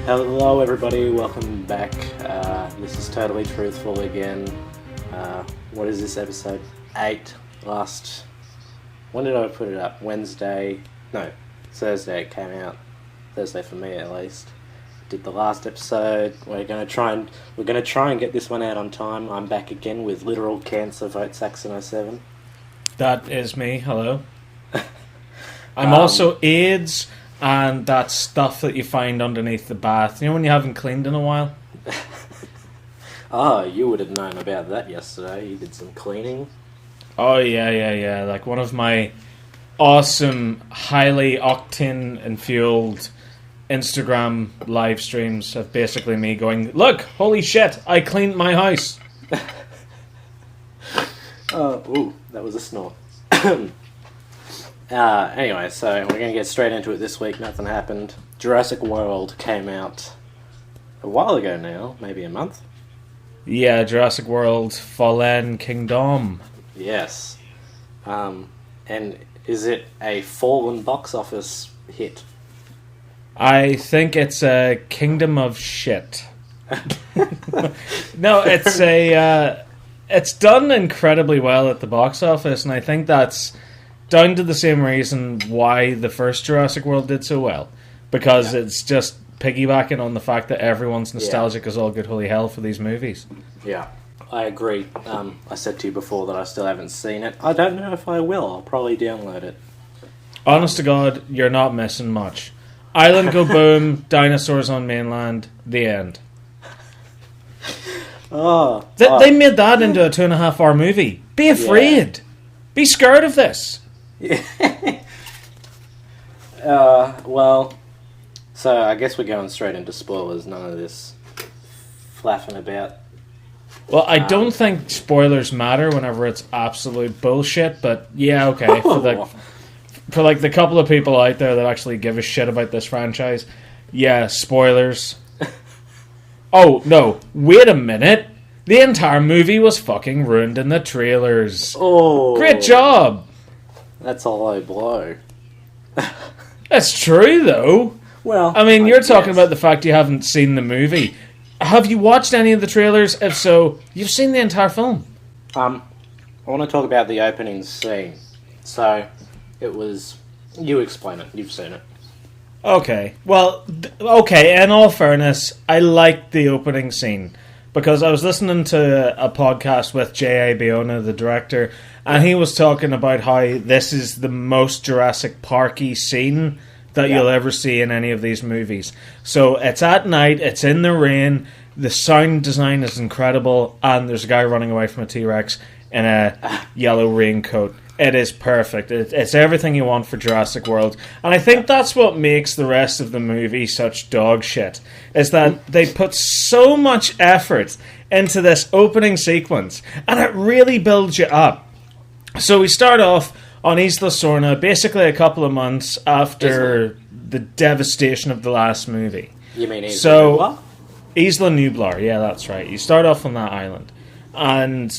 Hello everybody, welcome back. This is totally Truthful again. What is this, episode 8? When did I put it up? Thursday it came out. Thursday for me at least. Did the last episode. We're gonna try and get this one out on time. I'm back again with literal cancer, ft.VOTESAXON07. That is me, hello. I'm also AIDS and that stuff that you find underneath the bath. You know when you haven't cleaned in a while? Oh, you would have known about that yesterday. You did some cleaning. Oh, yeah. Like one of my awesome, highly octane and fueled Instagram live streams of basically me going, look, holy shit, I cleaned my house. Ooh, that was a snort. Anyway, so we're going to get straight into it this week. Nothing happened. Jurassic World came out a while ago now, maybe a month. Yeah, Jurassic World Fallen Kingdom. Yes. And is it a fallen box office hit? I think it's a kingdom of shit. No, it's done incredibly well at the box office, and I think that's down to the same reason why the first Jurassic World did so well. Because it's just piggybacking on the fact that everyone's nostalgic as all good holy hell for these movies. Yeah, I agree. I said to you before that I still haven't seen it. I don't know if I will. I'll probably download it. Honest to God, you're not missing much. Island go boom, dinosaurs on mainland, the end. They made that into a 2.5 hour movie. Be afraid. Be scared of this. Well, so I guess we're going straight into spoilers. None of this flapping about. Well, I don't think spoilers matter whenever it's absolute bullshit, but yeah, okay. For the couple of people out there that actually give a shit about this franchise, yeah, spoilers. Oh, no, wait a minute. The entire movie was fucking ruined in the trailers. Oh. Great job. That's a low blow. That's true, though. Well, I mean, you're talking about the fact you haven't seen the movie. Have you watched any of the trailers? If so, you've seen the entire film. I want to talk about the opening scene. So, it was... You explain it. You've seen it. Okay. Well, in all fairness, I liked the opening scene. Because I was listening to a podcast with J.A. Bayona, the director, and he was talking about how this is the most Jurassic Park-y scene that you'll ever see in any of these movies. So it's at night, it's in the rain, the sound design is incredible, and there's a guy running away from a T-Rex in a yellow raincoat. It is perfect. It's everything you want for Jurassic World. And I think that's what makes the rest of the movie such dog shit, is that they put so much effort into this opening sequence, and it really builds you up. So we start off on Isla Sorna, basically a couple of months after the devastation of the last movie. You mean Isla Nublar? Isla Nublar, yeah, that's right. You start off on that island, and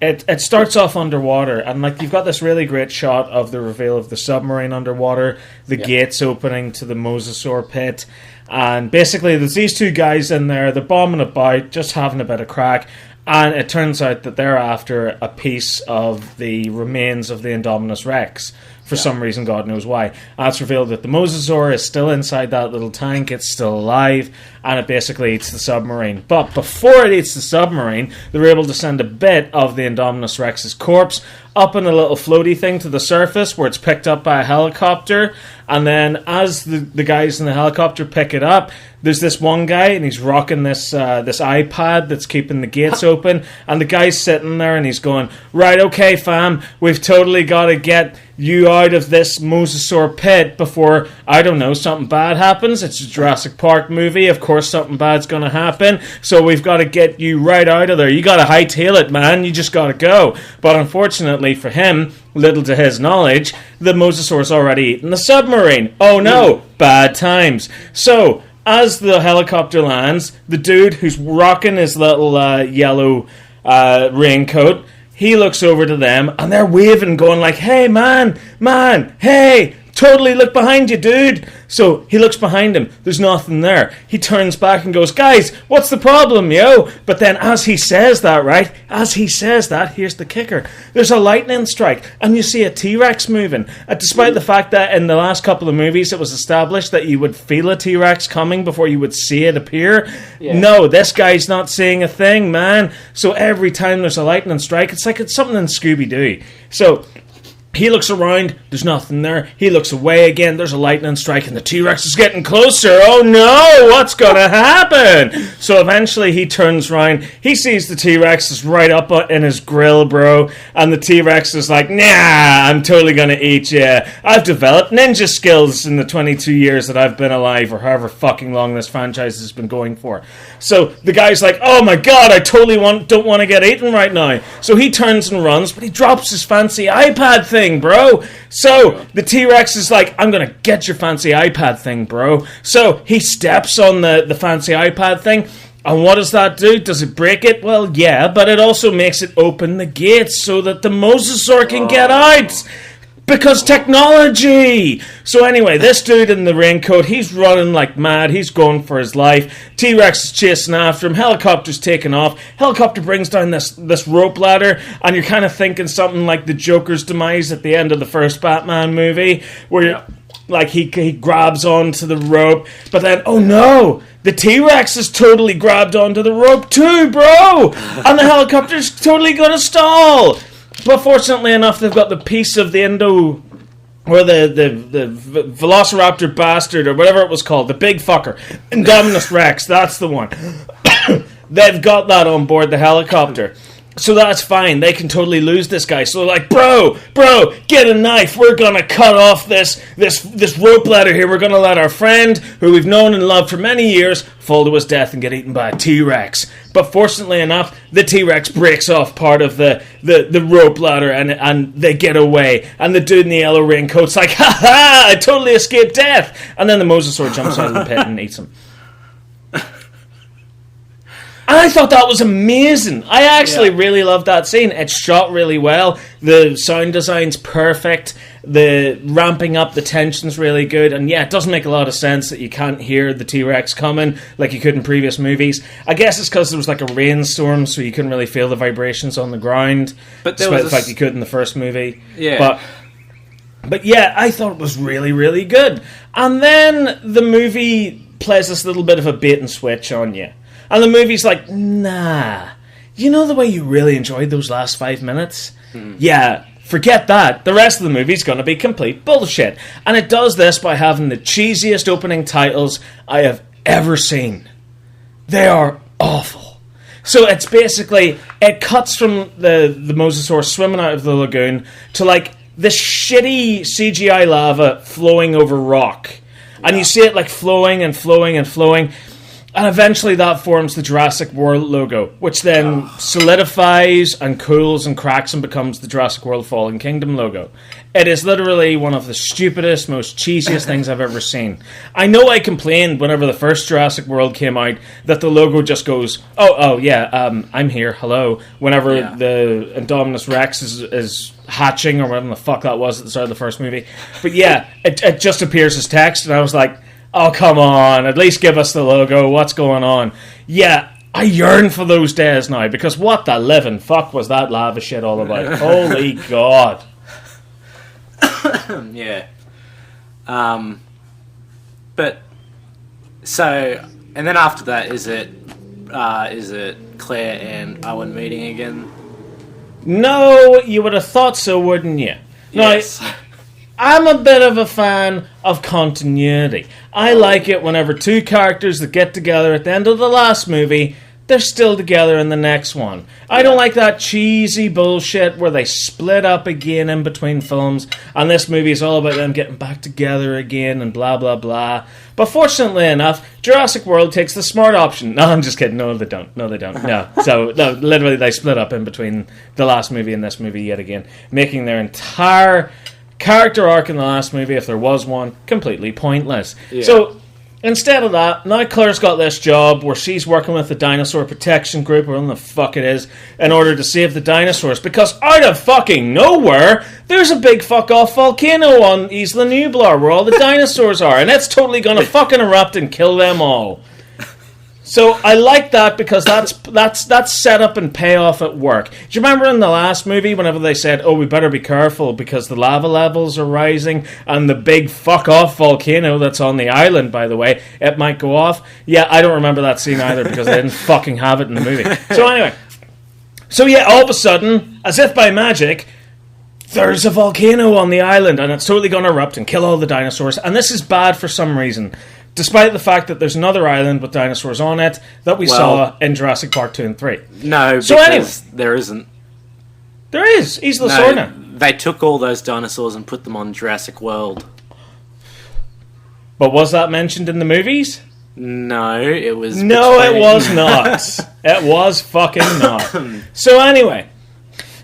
it starts off underwater, and like you've got this really great shot of the reveal of the submarine underwater, the gates opening to the Mosasaur pit, and basically there's these two guys in there, they're bombing about, just having a bit of crack, and it turns out that they're after a piece of the remains of the Indominus Rex. For some reason, God knows why. And it's revealed that the Mosasaur is still inside that little tank, it's still alive, and it basically eats the submarine. But before it eats the submarine, they're able to send a bit of the Indominus Rex's corpse up in a little floaty thing to the surface where it's picked up by a helicopter, and then as the guys in the helicopter pick it up, there's this one guy and he's rocking this iPad that's keeping the gates open, and the guy's sitting there and he's going, right, okay fam, we've totally got to get you out of this Mosasaur pit before, I don't know, something bad happens. It's a Jurassic Park movie, of course something bad's going to happen, so we've got to get you right out of there. You got to hightail it, man, you just got to go. But unfortunately for him, little to his knowledge, the Mosasaur's already eaten the submarine. Oh no, bad times. So, as the helicopter lands, the dude who's rocking his little yellow raincoat, he looks over to them, and they're waving, going like, hey, man, hey, totally look behind you, dude. So he looks behind him. There's nothing there. He turns back and goes, guys, what's the problem, yo? But then as he says that, right, here's the kicker. There's a lightning strike, and you see a T-Rex moving. And despite the fact that in the last couple of movies it was established that you would feel a T-Rex coming before you would see it appear, no, this guy's not seeing a thing, man. So every time there's a lightning strike, it's like it's something in Scooby-Doo. So he looks around, there's nothing there. He looks away again, there's a lightning strike, and the T-Rex is getting closer. Oh no, what's gonna happen? So eventually he turns around, he sees the T-Rex is right up in his grill, bro, and the T-Rex is like, nah, I'm totally gonna eat you. I've developed ninja skills in the 22 years that I've been alive, or however fucking long this franchise has been going for. So the guy's like, oh my god, I totally don't want to get eaten right now. So he turns and runs, but he drops his fancy iPad thing, bro. So the T-Rex is like, I'm gonna get your fancy iPad thing, bro. So he steps on the fancy iPad thing, and what does that do? Does it break it? Well, yeah, but it also makes it open the gates so that the mosasaur can get out. Because technology! So anyway, this dude in the raincoat, he's running like mad, he's going for his life. T-Rex is chasing after him, helicopter's taking off. Helicopter brings down this rope ladder, and you're kind of thinking something like the Joker's demise at the end of the first Batman movie, where like he grabs onto the rope, but then, oh no! The T-Rex is totally grabbed onto the rope too, bro! And the helicopter's totally gonna stall! But fortunately enough, they've got the piece of the the Velociraptor bastard, or whatever it was called, the big fucker, Indominus Rex, that's the one. They've got that on board the helicopter. So that's fine, they can totally lose this guy. So they're like, bro, get a knife, we're gonna cut off this rope ladder here, we're gonna let our friend, who we've known and loved for many years, fall to his death and get eaten by a T-Rex. But fortunately enough, the T-Rex breaks off part of the rope ladder, and they get away, and the dude in the yellow raincoat's like, ha ha, I totally escaped death, and then the mosasaur jumps out of the pit and eats him. And I thought that was amazing. I actually really loved that scene. It's shot really well. The sound design's perfect. The ramping up the tension's really good. And yeah, it doesn't make a lot of sense that you can't hear the T-Rex coming like you could in previous movies. I guess it's because there was like a rainstorm, so you couldn't really feel the vibrations on the ground. But despite the fact you could in the first movie. Yeah. But yeah, I thought it was really, really good. And then the movie plays this little bit of a bait and switch on you. And the movie's like, nah, you know the way you really enjoyed those last 5 minutes? Yeah, forget that. The rest of the movie's going to be complete bullshit. And it does this by having the cheesiest opening titles I have ever seen. They are awful. So it's basically, it cuts from the mosasaur swimming out of the lagoon to like this shitty CGI lava flowing over rock. And you see it like flowing and flowing and flowing. And eventually that forms the Jurassic World logo, which then solidifies and cools and cracks and becomes the Jurassic World Fallen Kingdom logo. It is literally one of the stupidest, most cheesiest things I've ever seen. I know I complained whenever the first Jurassic World came out that the logo just goes, I'm here, hello, whenever the Indominus Rex is hatching, or whatever the fuck that was at the start of the first movie. But yeah, it just appears as text, and I was like, oh, come on, at least give us the logo, what's going on? Yeah, I yearn for those days now, because what the living fuck was that lava shit all about? Holy God. Yeah. But, so, and then after that, is it Claire and Owen meeting again? No, you would have thought so, wouldn't you? Yes. Now, I'm a bit of a fan of continuity. I like it whenever two characters that get together at the end of the last movie, they're still together in the next one. I don't like that cheesy bullshit where they split up again in between films, and this movie is all about them getting back together again and blah blah blah. But fortunately enough, Jurassic World takes the smart option. No, I'm just kidding. No, they don't. No, literally they split up in between the last movie and this movie yet again, making their entire character arc in the last movie, if there was one, completely pointless. Yeah. So Instead of that, now Claire's got this job where she's working with the dinosaur protection group, or whatever the fuck it is, in order to save the dinosaurs. Because out of fucking nowhere, there's a big fuck-off volcano on Isla Nublar where all the dinosaurs are, and it's totally gonna fucking erupt and kill them all. So I like that because that's set up and payoff at work. Do you remember in the last movie whenever they said, "Oh, we better be careful because the lava levels are rising and the big fuck off volcano that's on the island, by the way, it might go off"? Yeah, I don't remember that scene either because they didn't fucking have it in the movie. So anyway, all of a sudden, as if by magic, there's a volcano on the island and it's totally going to erupt and kill all the dinosaurs. And this is bad for some reason. Despite the fact that there's another island with dinosaurs on it that we saw in Jurassic Park 2 and 3. No, because there isn't. There is. Isla Sorna. They took all those dinosaurs and put them on Jurassic World. But was that mentioned in the movies? No, it was... No, it was not. It was fucking not. So anyway...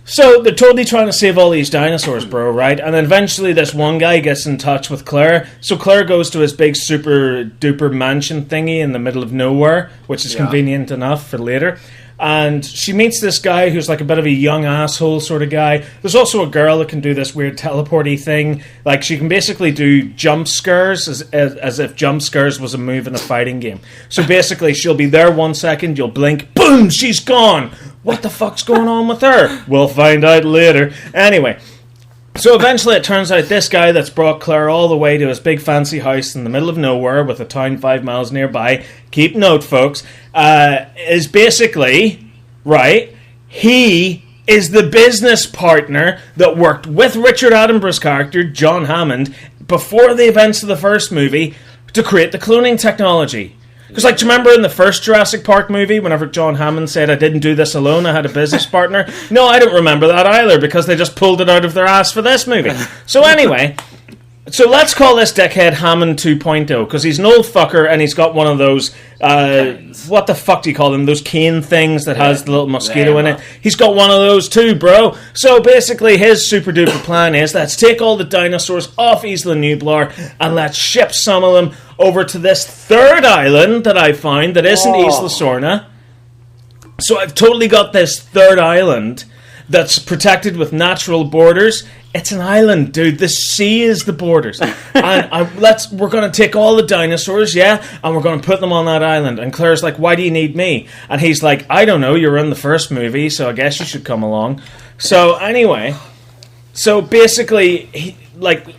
So they're totally trying to save all these dinosaurs, bro, right? And then eventually this one guy gets in touch with Claire. So Claire goes to his big super duper mansion thingy in the middle of nowhere, which is convenient enough for later. And she meets this guy who's like a bit of a young asshole sort of guy. There's also a girl that can do this weird teleporty thing. Like, she can basically do jump scares as if jump scares was a move in a fighting game. So basically, she'll be there 1 second, you'll blink, boom, she's gone. What the fuck's going on with her? We'll find out later. Anyway, so eventually it turns out this guy that's brought Claire all the way to his big fancy house in the middle of nowhere with a town 5 miles nearby, keep note folks, is basically, right, he is the business partner that worked with Richard Attenborough's character, John Hammond, before the events of the first movie to create the cloning technology. Because, like, do you remember in the first Jurassic Park movie, whenever John Hammond said, "I didn't do this alone, I had a business partner"? No, I don't remember that either, because they just pulled it out of their ass for this movie. So anyway, so let's call this dickhead Hammond 2.0, because he's an old fucker, and he's got one of those, what the fuck do you call them? Those cane things that has the little mosquito in it. He's got one of those too, bro. So basically, his super duper plan is, let's take all the dinosaurs off Isla Nublar, and let's ship some of them over to this third island that I found that isn't Isla Sorna. So I've totally got this third island that's protected with natural borders. It's an island, dude. The sea is the borders. And we're going to take all the dinosaurs, and we're going to put them on that island. And Claire's like, "Why do you need me?" And he's like, "I don't know. You were in the first movie, so I guess you should come along." So anyway, so basically,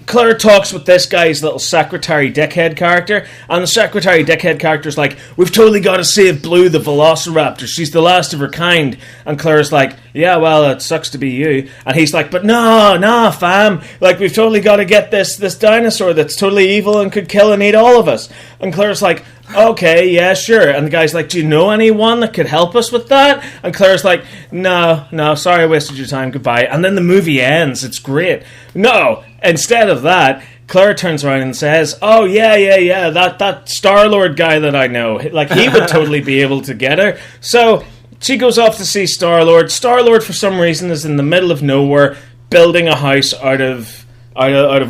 Claire talks with this guy's little secretary dickhead character, and the secretary dickhead character's like, "We've totally got to save Blue the Velociraptor. She's the last of her kind." And Claire's like, "Yeah, well, it sucks to be you." And he's like, "But no, fam. Like, we've totally got to get this dinosaur that's totally evil and could kill and eat all of us." And Claire's like, "Okay, yeah, sure." And the guy's like, "Do you know anyone that could help us with that?" And Claire's like, No, sorry I wasted your time, goodbye." And then the movie ends. It's great. No, instead of that, Claire turns around and says, "Oh, yeah, that Star-Lord guy that I know, like, he would totally be able to get her." So she goes off to see Star-Lord. Star-Lord, for some reason, is in the middle of nowhere, building a house out of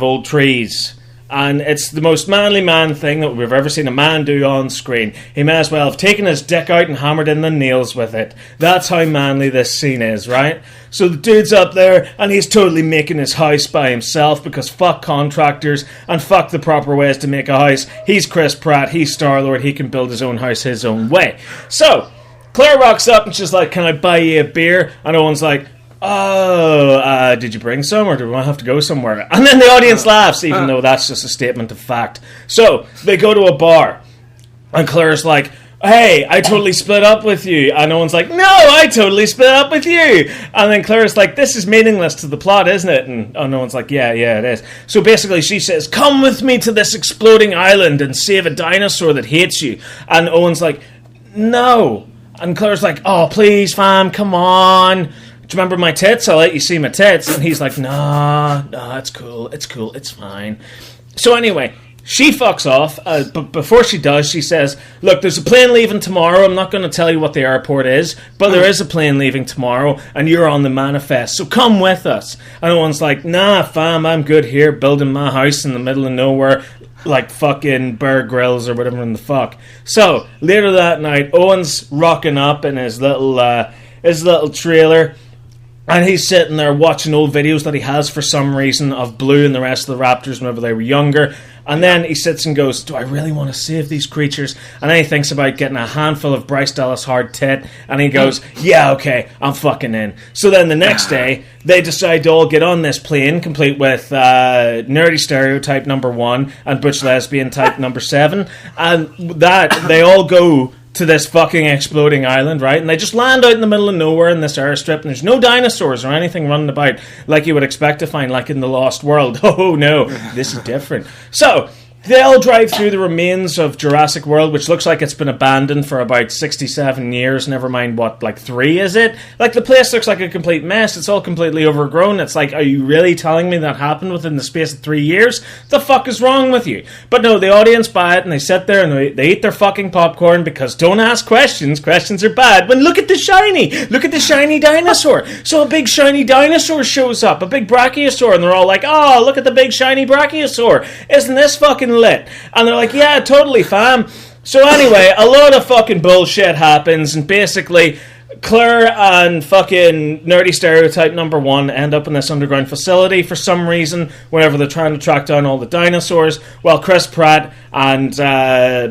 old trees. And it's the most manly man thing that we've ever seen a man do on screen. He may as well have taken his dick out and hammered in the nails with it. That's how manly this scene is, right? So the dude's up there, and he's totally making his house by himself, because fuck contractors, and fuck the proper ways to make a house. He's Chris Pratt, he's Star-Lord, he can build his own house his own way. So, Claire rocks up, and she's like, "Can I buy you a beer?" And Owen's like, "Oh, did you bring some, or do we have to go somewhere?" And then the audience laughs, even though that's just a statement of fact. So, they go to a bar, and Claire's like, "Hey, I totally split up with you." And Owen's like, "No, I totally split up with you." And then Claire's like, "This is meaningless to the plot, isn't it?" And Owen's like, yeah, it is. So basically she says, "Come with me to this exploding island and save a dinosaur that hates you." And Owen's like, "No." And Claire's like, "Oh, please, fam, come on. Do you remember my tits? I'll let you see my tits." And he's like, nah, it's cool, it's fine. So anyway, she fucks off, but before she does, she says, "Look, there's a plane leaving tomorrow. I'm not going to tell you what the airport is, but there is a plane leaving tomorrow, and you're on the manifest, so come with us." And Owen's like, "Nah, fam, I'm good here, building my house in the middle of nowhere. like fucking Bear Grylls or whatever in the fuck. So later that night, Owen's rocking up in his little trailer, and he's sitting there watching old videos that he has for some reason of Blue and the rest of the raptors whenever they were younger. And then he sits and goes, do I really want to save these creatures? And then he thinks about getting a handful of Bryce Dallas hard tit, and he goes, yeah, okay, I'm fucking in. So then the next day, they decide to all get on this plane, complete with nerdy stereotype number 1 and butch lesbian type number 7. And that, they all go to this fucking exploding island, right? And they just land out in the middle of nowhere in this airstrip, and there's no dinosaurs or anything running about like you would expect to find, like in The Lost World. Oh no, this is different. So they all drive through the remains of Jurassic World, which looks like it's been abandoned for about 67 years, never mind what, like 3, is it? Like, the place looks like a complete mess. It's all completely overgrown. It's like, are you really telling me that happened within the space of 3 years? The fuck is wrong with you? But no, the audience buy it, and they sit there, and they eat their fucking popcorn, because don't ask questions. Questions are bad. But look at the shiny dinosaur. So a big shiny dinosaur shows up, a big brachiosaur, and they're all like, oh, look at the big shiny brachiosaur. Isn't this fucking lit? And they're like, yeah, totally, fam. So anyway, a lot of fucking bullshit happens, and basically Claire and fucking nerdy stereotype number 1 end up in this underground facility for some reason whenever they're trying to track down all the dinosaurs, while Chris Pratt and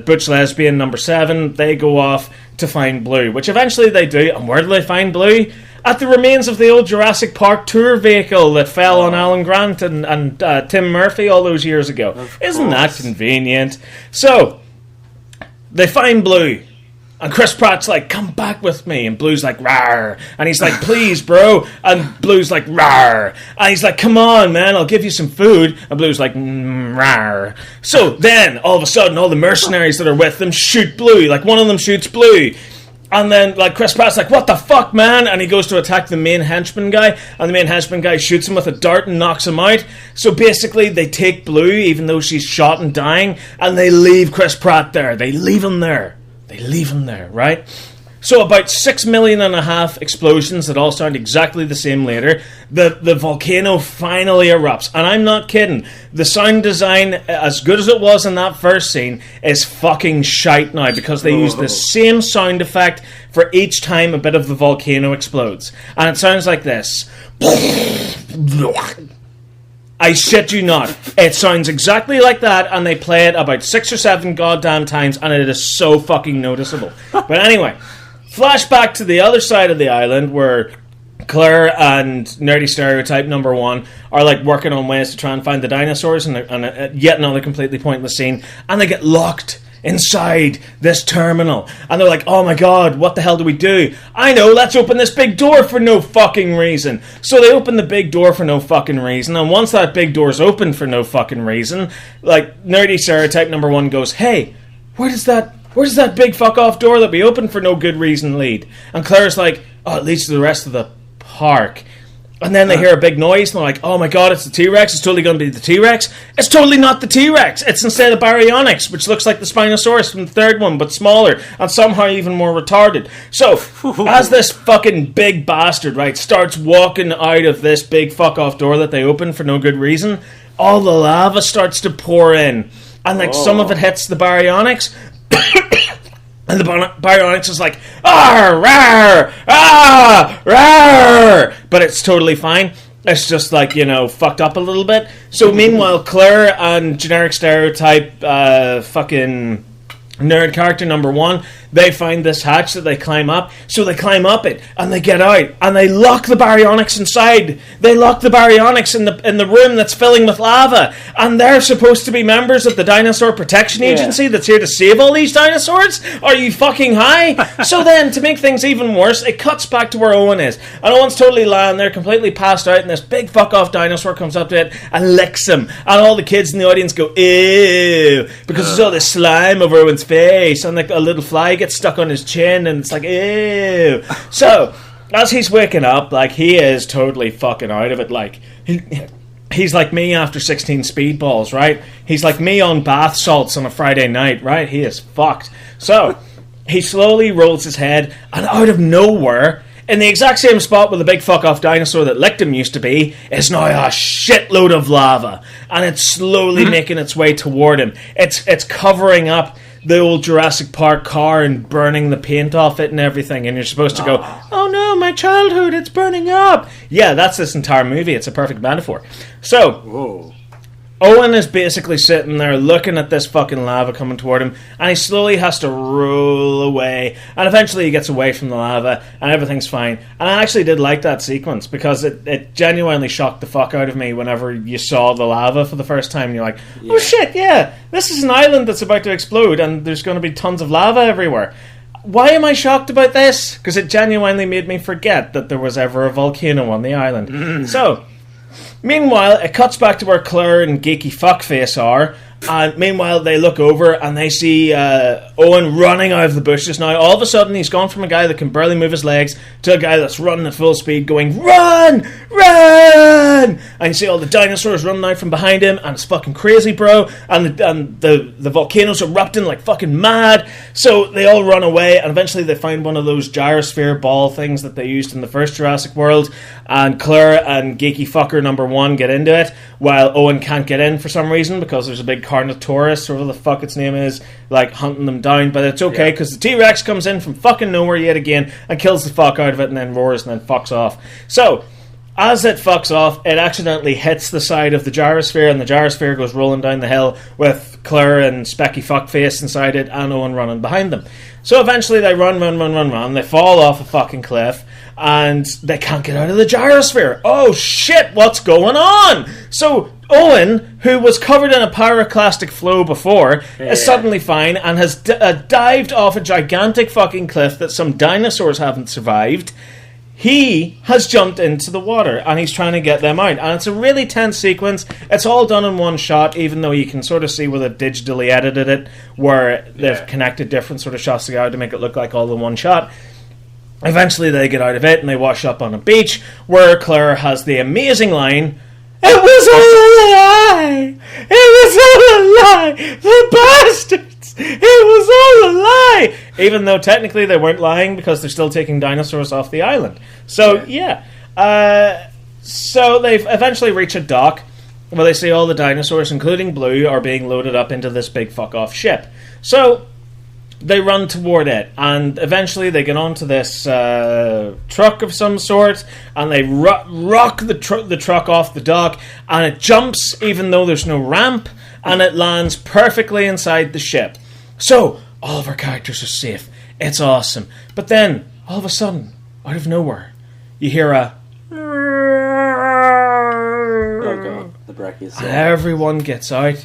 butch lesbian number 7, they go off to find Blue, which eventually they do. And where do they find Blue? At the remains of the old Jurassic Park tour vehicle that fell on Alan Grant and Tim Murphy all those years ago. Isn't that convenient? So, they find Blue. And Chris Pratt's like, come back with me. And Blue's like, rawr. And he's like, please, bro. And Blue's like, rawr. And he's like, come on, man, I'll give you some food. And Blue's like, rawr. So then, all of a sudden, all the mercenaries that are with them shoot Blue. Like, one of them shoots Blue. And then, like, Chris Pratt's like, what the fuck, man? And he goes to attack the main henchman guy, and the main henchman guy shoots him with a dart and knocks him out. So basically, they take Blue, even though she's shot and dying, and they leave Chris Pratt there. They leave him there. Right? So about 6.5 million explosions that all sound exactly the same later, the volcano finally erupts. And I'm not kidding. The sound design, as good as it was in that first scene, is fucking shite now, because they use the same sound effect for each time a bit of the volcano explodes. And it sounds like this. I shit you not. It sounds exactly like that, and they play it about 6 or 7 goddamn times, and it is so fucking noticeable. But anyway, flashback to the other side of the island where Claire and nerdy stereotype number 1 are like working on ways to try and find the dinosaurs, and yet another completely pointless scene, and they get locked inside this terminal, and they're like, oh my god, what the hell do we do? I know, let's open this big door for no fucking reason. So they open the big door for no fucking reason, and once that big door's open for no fucking reason, like, nerdy stereotype number 1 goes, hey, where does that big fuck off door that we opened for no good reason lead? And Claire's like, oh, it leads to the rest of the park. And then they hear a big noise, and they're like, oh my god, it's the T-Rex, it's totally going to be the T-Rex. It's totally not the T-Rex, it's instead the Baryonyx, which looks like the Spinosaurus from the third one, but smaller, and somehow even more retarded. So, as this fucking big bastard, right, starts walking out of this big fuck-off door that they opened for no good reason, all the lava starts to pour in. And, like, some of it hits the Baryonyx, and the Baryonyx is like, "Arr, rawr, ah, rawr," but it's totally fine. It's just like, you know, fucked up a little bit. So meanwhile, Claire and generic stereotype fucking nerd character number 1, they find this hatch that they climb up. So they climb up it, and they get out, and they lock the Baryonyx inside. They lock the Baryonyx in the room that's filling with lava, and they're supposed to be members of the Dinosaur Protection Agency that's here to save all these dinosaurs? Are you fucking high? So then, to make things even worse, it cuts back to where Owen is, and Owen's totally lying there, completely passed out, and this big fuck-off dinosaur comes up to it and licks him, and all the kids in the audience go, ew, because there's all this slime over Owen's face, and like a little fly gets stuck on his chin, and it's like, ew. So, as he's waking up, like, he is totally fucking out of it. Like, he's like me after 16 speedballs, right? He's like me on bath salts on a Friday night, right? He is fucked. So, he slowly rolls his head, and out of nowhere, in the exact same spot where the big fuck-off dinosaur that licked him used to be, is now a shitload of lava. And it's slowly making its way toward him. It's covering up the old Jurassic Park car and burning the paint off it and everything. And you're supposed to go, oh no, my childhood, it's burning up. Yeah, that's this entire movie. It's a perfect metaphor. So... Whoa. Owen is basically sitting there looking at this fucking lava coming toward him, and he slowly has to roll away, and eventually he gets away from the lava, and everything's fine. And I actually did like that sequence, because it genuinely shocked the fuck out of me whenever you saw the lava for the first time, and you're like, oh shit, yeah, this is an island that's about to explode, and there's going to be tons of lava everywhere. Why am I shocked about this? Because it genuinely made me forget that there was ever a volcano on the island. So... meanwhile, it cuts back to where Claire and geeky fuckface are, and meanwhile they look over and they see Owen running out of the bushes. Now all of a sudden he's gone from a guy that can barely move his legs to a guy that's running at full speed going, run! Run! And you see all the dinosaurs running out from behind him, and it's fucking crazy, bro, and the volcano's erupting like fucking mad. So they all run away, and eventually they find one of those gyrosphere ball things that they used in the first Jurassic World, and Claire and geeky fucker number 1 get into it, while Owen can't get in for some reason because there's a big Carnotaurus, or whatever the fuck its name is, like hunting them down. But it's okay because the T-Rex comes in from fucking nowhere yet again and kills the fuck out of it and then roars and then fucks off. So as it fucks off, it accidentally hits the side of the gyrosphere, and the gyrosphere goes rolling down the hill with Claire and Specky Fuckface inside it and Owen running behind them. So eventually they run, they fall off a fucking cliff, and they can't get out of the gyrosphere. Oh shit, what's going on? So Owen, who was covered in a pyroclastic flow before, is suddenly fine and has dived off a gigantic fucking cliff that some dinosaurs haven't survived. He has jumped into the water and he's trying to get them out. And it's a really tense sequence. It's all done in one shot, even though you can sort of see where they've digitally edited it, where they've connected different sort of shots together to make it look like all in one shot. Eventually they get out of it and they wash up on a beach where Claire has the amazing line, "It was all a lie! It was all a lie! The bastards! It was all a lie!" Even though technically they weren't lying because they're still taking dinosaurs off the island. So, so they've eventually reached a dock where they see all the dinosaurs, including Blue, are being loaded up into this big fuck-off ship. So they run toward it, and eventually they get onto this truck of some sort, and they rock the truck off the dock, and it jumps even though there's no ramp, and it lands perfectly inside the ship. So all of our characters are safe. It's awesome. But then, all of a sudden, out of nowhere, you hear a... Oh god, the brachiosaurus. Everyone gets out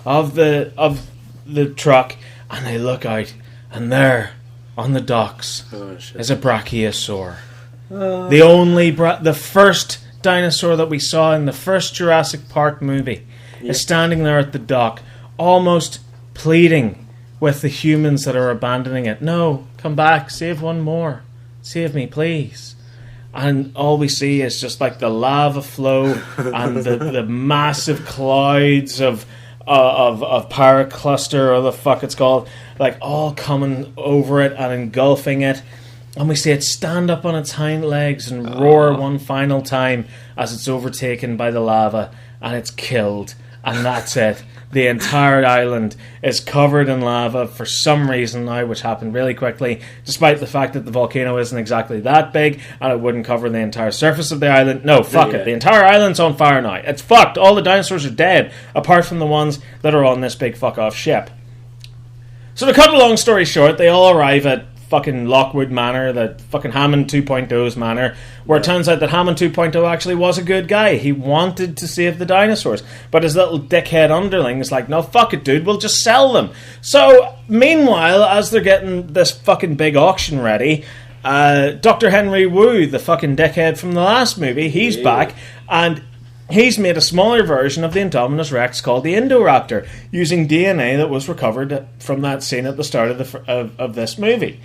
of the truck, and they look out, and there, on the docks, is a brachiosaur. The first dinosaur that we saw in the first Jurassic Park movie is standing there at the dock, almost pleading with the humans that are abandoning it. No, come back, save one more. Save me, please. And all we see is just like the lava flow and the massive clouds of pyrocluster, or the fuck it's called, like all coming over it and engulfing it, and we see it stand up on its hind legs and roar one final time as it's overtaken by the lava, and it's killed, and that's it. The entire island is covered in lava for some reason now, which happened really quickly, despite the fact that the volcano isn't exactly that big and it wouldn't cover the entire surface of the island. No, fuck it. The entire island's on fire now. It's fucked. All the dinosaurs are dead, apart from the ones that are on this big fuck-off ship. So to cut a long story short, they all arrive at fucking Lockwood Manor, the fucking Hammond 2.0's manor, where it turns out that Hammond 2.0 actually was a good guy. He wanted to save the dinosaurs, but his little dickhead underling is like, no, fuck it, dude, we'll just sell them. So, meanwhile, as they're getting this fucking big auction ready, Dr. Henry Wu, the fucking dickhead from the last movie, he's back, and he's made a smaller version of the Indominus Rex called the Indoraptor, using DNA that was recovered from that scene at the start of this movie.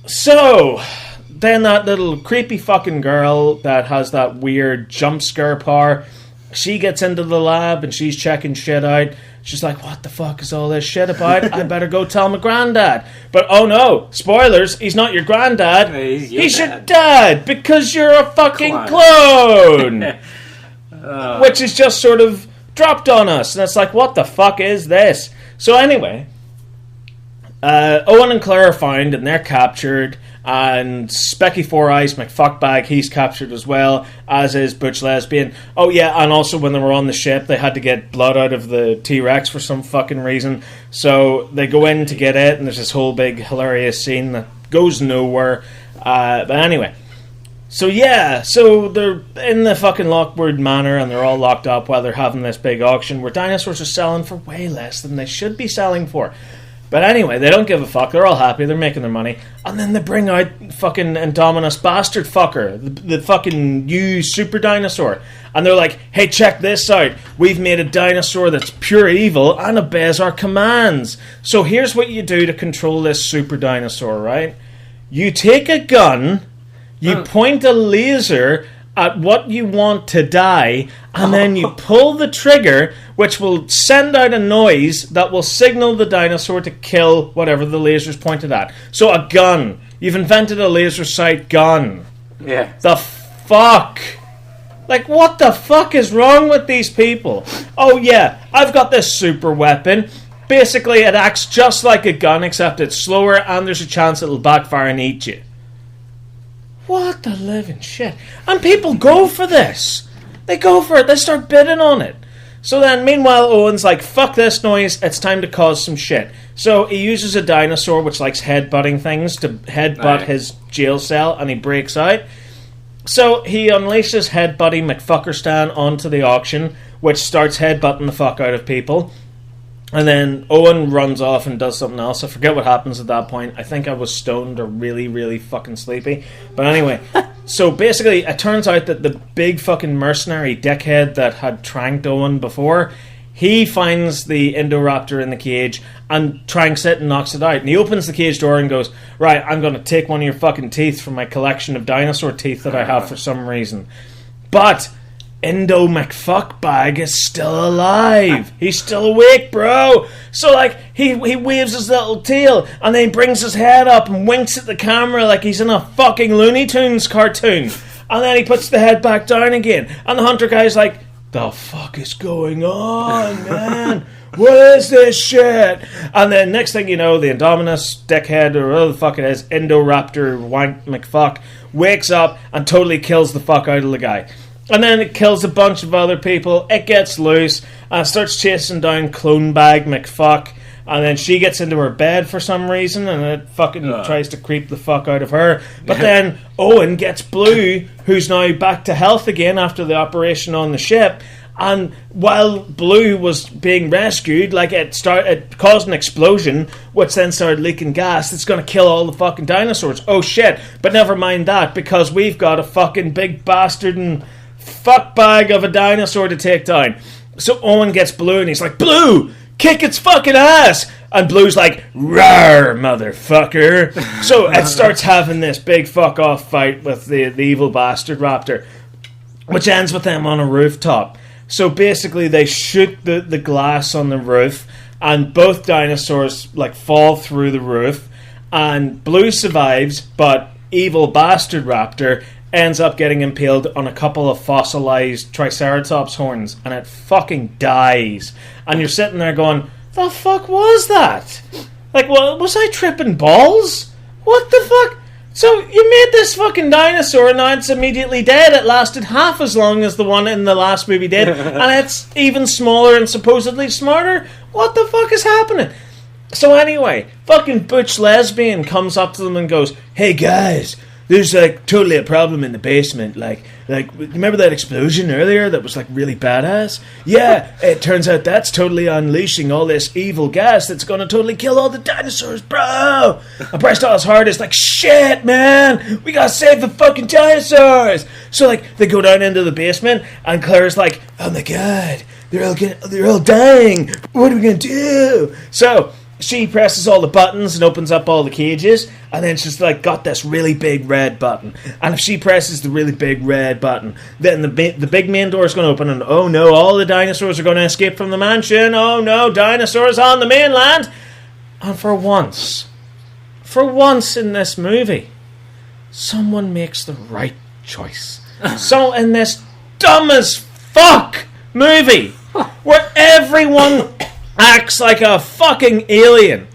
So, then that little creepy fucking girl that has that weird jump scare power, she gets into the lab and she's checking shit out. She's like, what the fuck is all this shit about? I better go tell my granddad. But oh no, spoilers, he's not your granddad. He's your dad, because you're a fucking clone. Which is just sort of dropped on us. And it's like, what the fuck is this? So anyway, Owen and Claire are found and they're captured. And Specky Four Eyes McFuckbag, he's captured as well, as is Butch Lesbian. Oh yeah, and also when they were on the ship, they had to get blood out of the T-Rex for some fucking reason. So they go in to get it, and there's this whole big hilarious scene that goes nowhere. But anyway, so yeah, so they're in the fucking Lockwood Manor, and they're all locked up while they're having this big auction where dinosaurs are selling for way less than they should be selling for. But anyway, they don't give a fuck. They're all happy. They're making their money. And then they bring out fucking Indominus Bastard Fucker, the fucking new super dinosaur. And they're like, hey, check this out. We've made a dinosaur that's pure evil and obeys our commands. So here's what you do to control this super dinosaur, right? You take a gun, you point a laser at what you want to die, and then you pull the trigger, which will send out a noise that will signal the dinosaur to kill whatever the laser's pointed at. So a gun. You've invented a laser sight gun. Yeah. The fuck? Like, what the fuck is wrong with these people? Oh yeah, I've got this super weapon. Basically, it acts just like a gun, except it's slower, and there's a chance it'll backfire and eat you. What the living shit? And people go for this. They go for it. They start bidding on it. So then, meanwhile, Owen's like, fuck this noise. It's time to cause some shit. So he uses a dinosaur which likes headbutting things to headbutt his jail cell, and he breaks out. So he unleashes Headbutty McFuckerstan onto the auction, which starts headbutting the fuck out of people. And then Owen runs off and does something else. I forget what happens at that point. I think I was stoned or really, really fucking sleepy. But anyway, so basically it turns out that the big fucking mercenary dickhead that had tranked Owen before, he finds the Indoraptor in the cage and tranks it and knocks it out. And he opens the cage door and goes, right, I'm going to take one of your fucking teeth from my collection of dinosaur teeth that I have for some reason. But Indo McFuckbag is still alive. He's still awake, bro. So, like, he waves his little tail, and then he brings his head up and winks at the camera like he's in a fucking Looney Tunes cartoon. And then he puts the head back down again. And the hunter guy's like, the fuck is going on, man? What is this shit? And then next thing you know, the Indominus dickhead, or whatever the fuck it is, Indoraptor wank McFuck, wakes up and totally kills the fuck out of the guy. And then it kills a bunch of other people. It gets loose and starts chasing down Clonebag McFuck. And then she gets into her bed for some reason, and it fucking tries to creep the fuck out of her. But then Owen gets Blue, who's now back to health again after the operation on the ship. And while Blue was being rescued, like it caused an explosion, which then started leaking gas that's going to kill all the fucking dinosaurs. Oh shit! But never mind that, because we've got a fucking big bastard and fuck bag of a dinosaur to take down. So Owen gets Blue and he's like, Blue, kick its fucking ass. And Blue's like, rawr, motherfucker. So it starts having this big fuck off fight with the evil bastard raptor, which ends with them on a rooftop. So basically they shoot the glass on the roof, and both dinosaurs like fall through the roof, and Blue survives, but evil bastard raptor ends up getting impaled on a couple of fossilized Triceratops horns, and it fucking dies. And you're sitting there going, the fuck was that? Like, well, was I tripping balls? What the fuck? So you made this fucking dinosaur and now it's immediately dead. It lasted half as long as the one in the last movie did, and it's even smaller and supposedly smarter. What the fuck is happening? So anyway, fucking Butch Lesbian comes up to them and goes, hey guys, there's like totally a problem in the basement. Like remember that explosion earlier that was like really badass? Yeah, it turns out that's totally unleashing all this evil gas that's gonna totally kill all the dinosaurs, bro. I pressed all as hard as like, shit, man, we gotta save the fucking dinosaurs. So like they go down into the basement, and Claire's like, oh my god, they're all dying. What are we gonna do? So she presses all the buttons and opens up all the cages, and then she's like got this really big red button. And if she presses the really big red button, then the big main door is going to open, and oh no, all the dinosaurs are going to escape from the mansion. Oh no, dinosaurs on the mainland. And for once in this movie, someone makes the right choice. So in this dumb as fuck movie, where everyone acts like a fucking alien,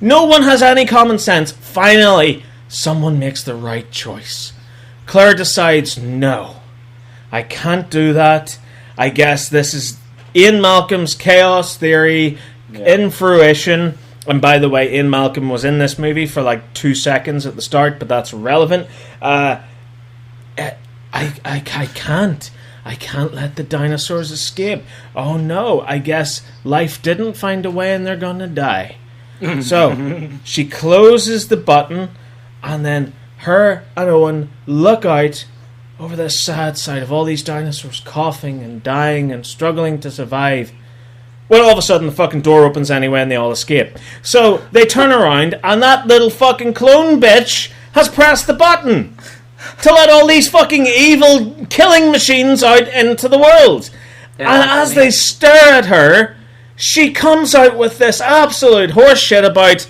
no one has any common sense, finally, someone makes the right choice. Claire decides, no, I can't do that. I guess this is Ian Malcolm's chaos theory in fruition. And by the way, Ian Malcolm was in this movie for like 2 seconds at the start, but that's irrelevant. I can't let the dinosaurs escape. Oh no, I guess life didn't find a way and they're gonna die. So, she closes the button, and then her and Owen look out over the sad sight of all these dinosaurs coughing and dying and struggling to survive. Well, all of a sudden the fucking door opens anyway and they all escape. So, they turn around, and that little fucking clone bitch has pressed the button to let all these fucking evil killing machines out into the world. Yeah, and as they stare at her, she comes out with this absolute horseshit about,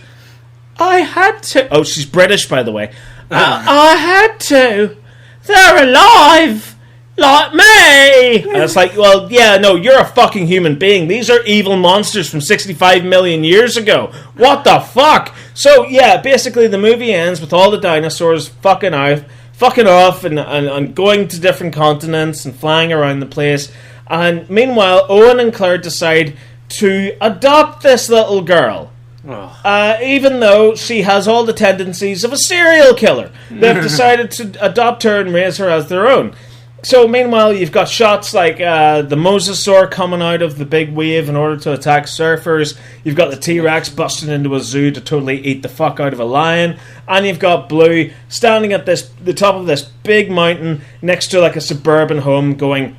I had to... Oh, she's British, by the way. I had to. They're alive, like me. And it's like, well, yeah, no, you're a fucking human being. These are evil monsters from 65 million years ago. What the fuck? So, yeah, basically the movie ends with all the dinosaurs fucking off and going to different continents and flying around the place. And meanwhile, Owen and Claire decide to adopt this little girl. Even though she has all the tendencies of a serial killer. They've decided to adopt her and raise her as their own. So meanwhile, you've got shots like the mosasaur coming out of the big wave in order to attack surfers. You've got the T-Rex busting into a zoo to totally eat the fuck out of a lion. And you've got Blue standing at the top of this big mountain next to like a suburban home going...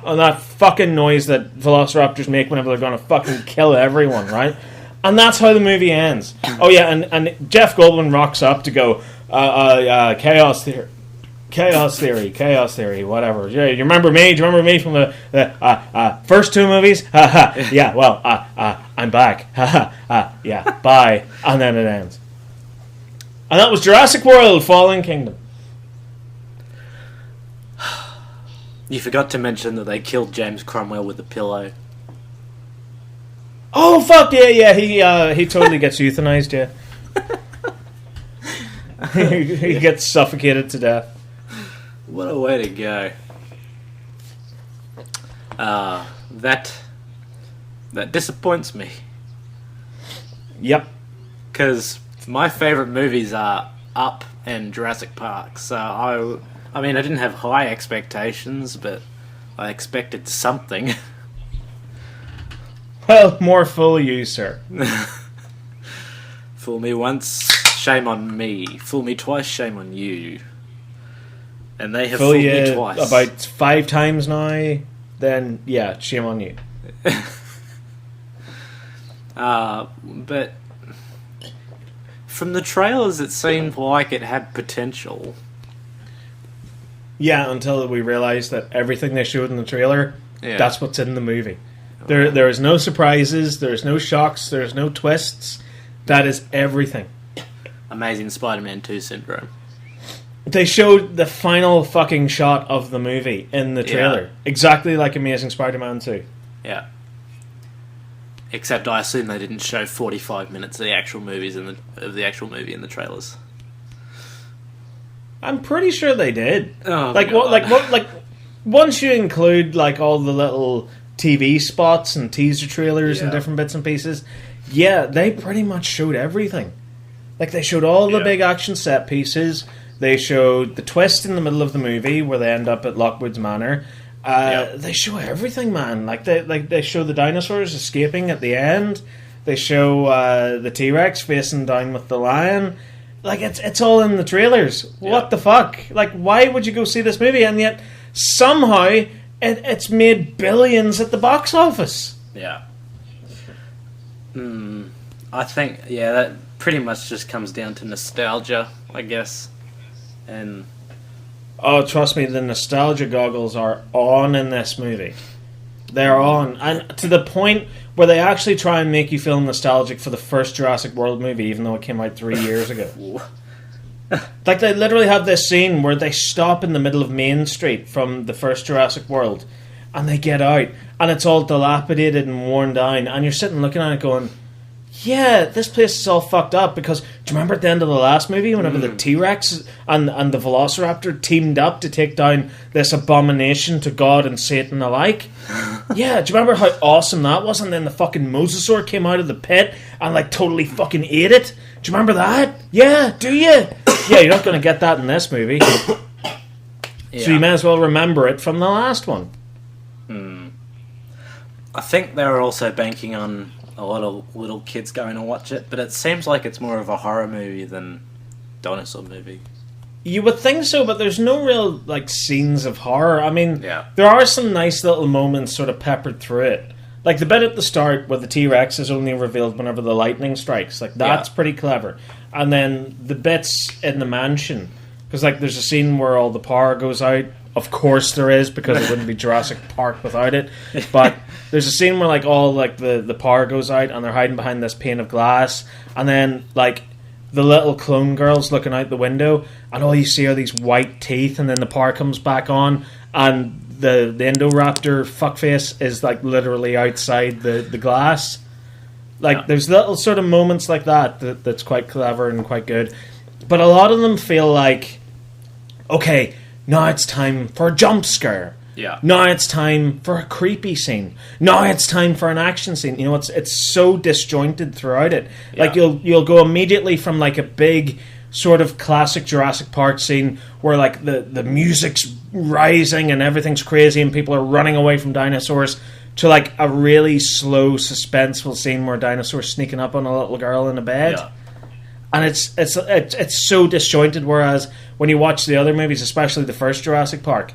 And that fucking noise that velociraptors make whenever they're going to fucking kill everyone, right? And that's how the movie ends. Oh yeah, and Jeff Goldblum rocks up to go, chaos theory, whatever. Yeah, you remember me? Do you remember me from the first two movies? Yeah, well, I'm back. Yeah, bye. And then it ends. And that was Jurassic World: Fallen Kingdom. You forgot to mention that they killed James Cromwell with a pillow. Oh fuck yeah! He totally gets euthanized. Yeah, he gets suffocated to death. What a way to go! That disappoints me. Yep. Because my favourite movies are Up and Jurassic Park, so I mean, I didn't have high expectations, but I expected something. Well, more fool you, sir. Fool me once, shame on me. Fool me twice, shame on you. And they have fooled me twice. About 5 times now, then, yeah, shame on you. But from the trailers, it seemed like it had potential. Yeah, until we realised that everything they showed in the trailer, that's what's in the movie. There is no surprises, there's no shocks, there's no twists. That is everything. Amazing Spider-Man 2 syndrome. They showed the final fucking shot of the movie in the trailer. Yeah. Exactly like Amazing Spider-Man 2. Yeah. Except I assume they didn't show 45 minutes of the actual movie in the trailers. I'm pretty sure they did. Oh, like once you include like all the little TV spots and teaser trailers and different bits and pieces, yeah, they pretty much showed everything. Like they showed all the big action set pieces. They showed the twist in the middle of the movie where they end up at Lockwood's Manor. They show everything, man. Like they show the dinosaurs escaping at the end. They show the T-Rex facing down with the lion. Like, it's all in the trailers. What the fuck? Like, why would you go see this movie? And yet, somehow, it's made billions at the box office. Yeah. I think, yeah, that pretty much just comes down to nostalgia, I guess. And Oh, trust me, the nostalgia goggles are on in this movie. They're on. And to the point where they actually try and make you feel nostalgic for the first Jurassic World movie, even though it came out 3 years ago. Like, they literally have this scene where they stop in the middle of Main Street from the first Jurassic World, and they get out, and it's all dilapidated and worn down, and you're sitting looking at it going, yeah, this place is all fucked up, because do you remember at the end of the last movie whenever the T-Rex and the Velociraptor teamed up to take down this abomination to God and Satan alike? Yeah, do you remember how awesome that was? And then the fucking Mosasaur came out of the pit and like totally fucking ate it? Do you remember that? Yeah, do you? Yeah, you're not going to get that in this movie. So you may as well remember it from the last one. I think they were also banking on a lot of little kids going to watch it, but it seems like it's more of a horror movie than dinosaur movie. You would think so, but there's no real like scenes of horror. I mean, Yeah. there are some nice little moments sort of peppered through it. Like the bit at the start where the T-Rex is only revealed whenever the lightning strikes. Like, that's pretty clever. And then the bits in the mansion. Because like there's a scene where all the power goes out. Of course there is, because it wouldn't be Jurassic Park without it. But there's a scene where like all like the power goes out and they're hiding behind this pane of glass, and then like the little clone girl's looking out the window, and all you see are these white teeth, and then the power comes back on, and the Indoraptor fuckface is like literally outside the glass. Like there's little sort of moments like that's quite clever and quite good. But a lot of them feel like, okay, now it's time for a jump scare. Yeah. Now it's time for a creepy scene. Now it's time for an action scene. You know, it's so disjointed throughout it. Yeah. Like you'll go immediately from like a big sort of classic Jurassic Park scene where like the music's rising and everything's crazy and people are running away from dinosaurs, to like a really slow, suspenseful scene where dinosaurs sneaking up on a little girl in a bed. Yeah. And it's so disjointed, whereas when you watch the other movies, especially the first Jurassic Park,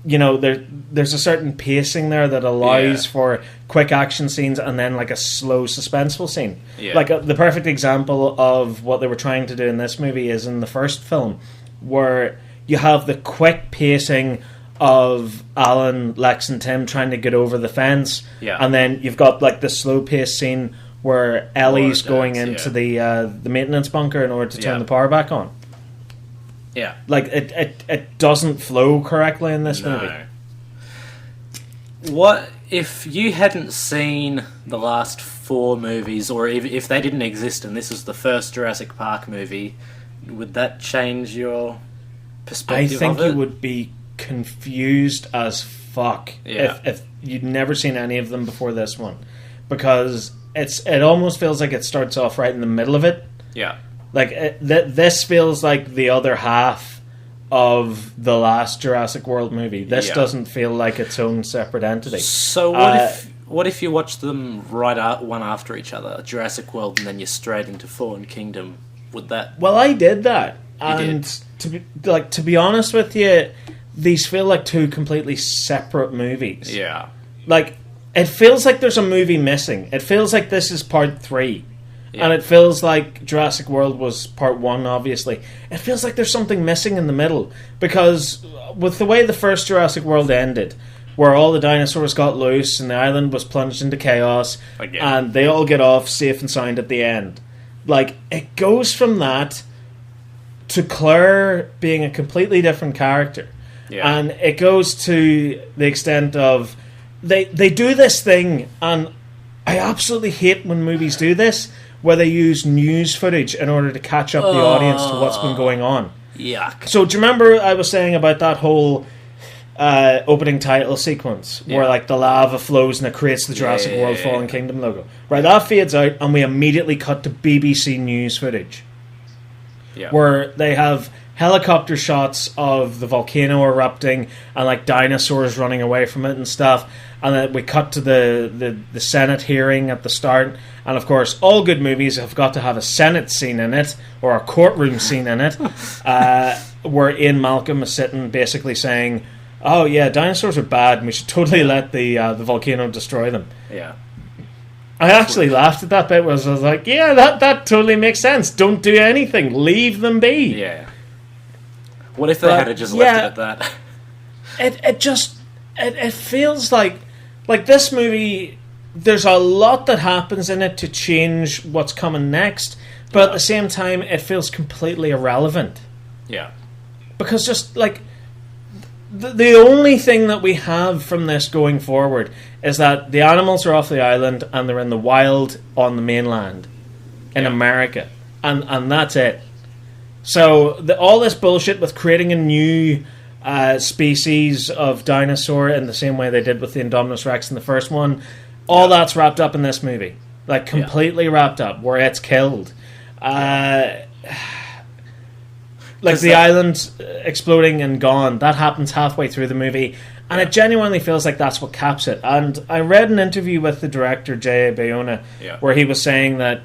you know, there's a certain pacing there that allows for quick action scenes and then like a slow, suspenseful scene. Yeah. Like the perfect example of what they were trying to do in this movie is in the first film, where you have the quick pacing of Alan, Lex, and Tim trying to get over the fence, and then you've got like the slow paced scene where Ellie's going into the maintenance bunker in order to turn the power back on. Yeah. Like, it doesn't flow correctly in this movie. What if you hadn't seen the last 4 movies, or if they didn't exist and this was the first Jurassic Park movie, would that change your perspective I think of it? you would be confused as fuck if you'd never seen any of them before this one. Because it almost feels like it starts off right in the middle of it. Yeah. Like, this feels like the other half of the last Jurassic World movie. This doesn't feel like its own separate entity. So what if you watch them one after each other, Jurassic World, and then you're straight into Fallen Kingdom? Would that? Well, I did that, and to be honest with you, these feel like 2 completely separate movies. Yeah. Like, it feels like there's a movie missing. It feels like this is part 3. Yeah. And it feels like Jurassic World was part 1, obviously. It feels like there's something missing in the middle. Because with the way the first Jurassic World ended, where all the dinosaurs got loose and the island was plunged into chaos, and they all get off safe and sound at the end. Like, it goes from that to Claire being a completely different character. Yeah. And it goes to the extent of they do this thing, and I absolutely hate when movies do this, where they use news footage in order to catch up the audience to what's been going on. Yuck. So do you remember I was saying about that whole opening title sequence where like the lava flows and it creates the Jurassic World Fallen Kingdom logo? Right, that fades out and we immediately cut to BBC News footage. Yeah. Where they have helicopter shots of the volcano erupting and like dinosaurs running away from it and stuff, and then we cut to the Senate hearing at the start, and of course all good movies have got to have a Senate scene in it or a courtroom scene in it where Ian Malcolm is sitting basically saying, oh yeah, dinosaurs are bad and we should totally let the volcano destroy them. Yeah. I actually laughed at that bit. Was I was like, yeah, that totally makes sense. Don't do anything. Leave them be. Yeah. What if they had just left it at that? It feels like this movie. There's a lot that happens in it to change what's coming next, but at the same time, it feels completely irrelevant. Yeah. Because just like the only thing that we have from this going forward is that the animals are off the island and they're in the wild on the mainland in America, and that's it. So all this bullshit with creating a new species of dinosaur in the same way they did with the Indominus Rex in the first one, all that's wrapped up in this movie, like completely wrapped up, where it's killed. Like the island exploding and gone, that happens halfway through the movie, and it genuinely feels like that's what caps it. And I read an interview with the director, J.A. Bayona, where he was saying that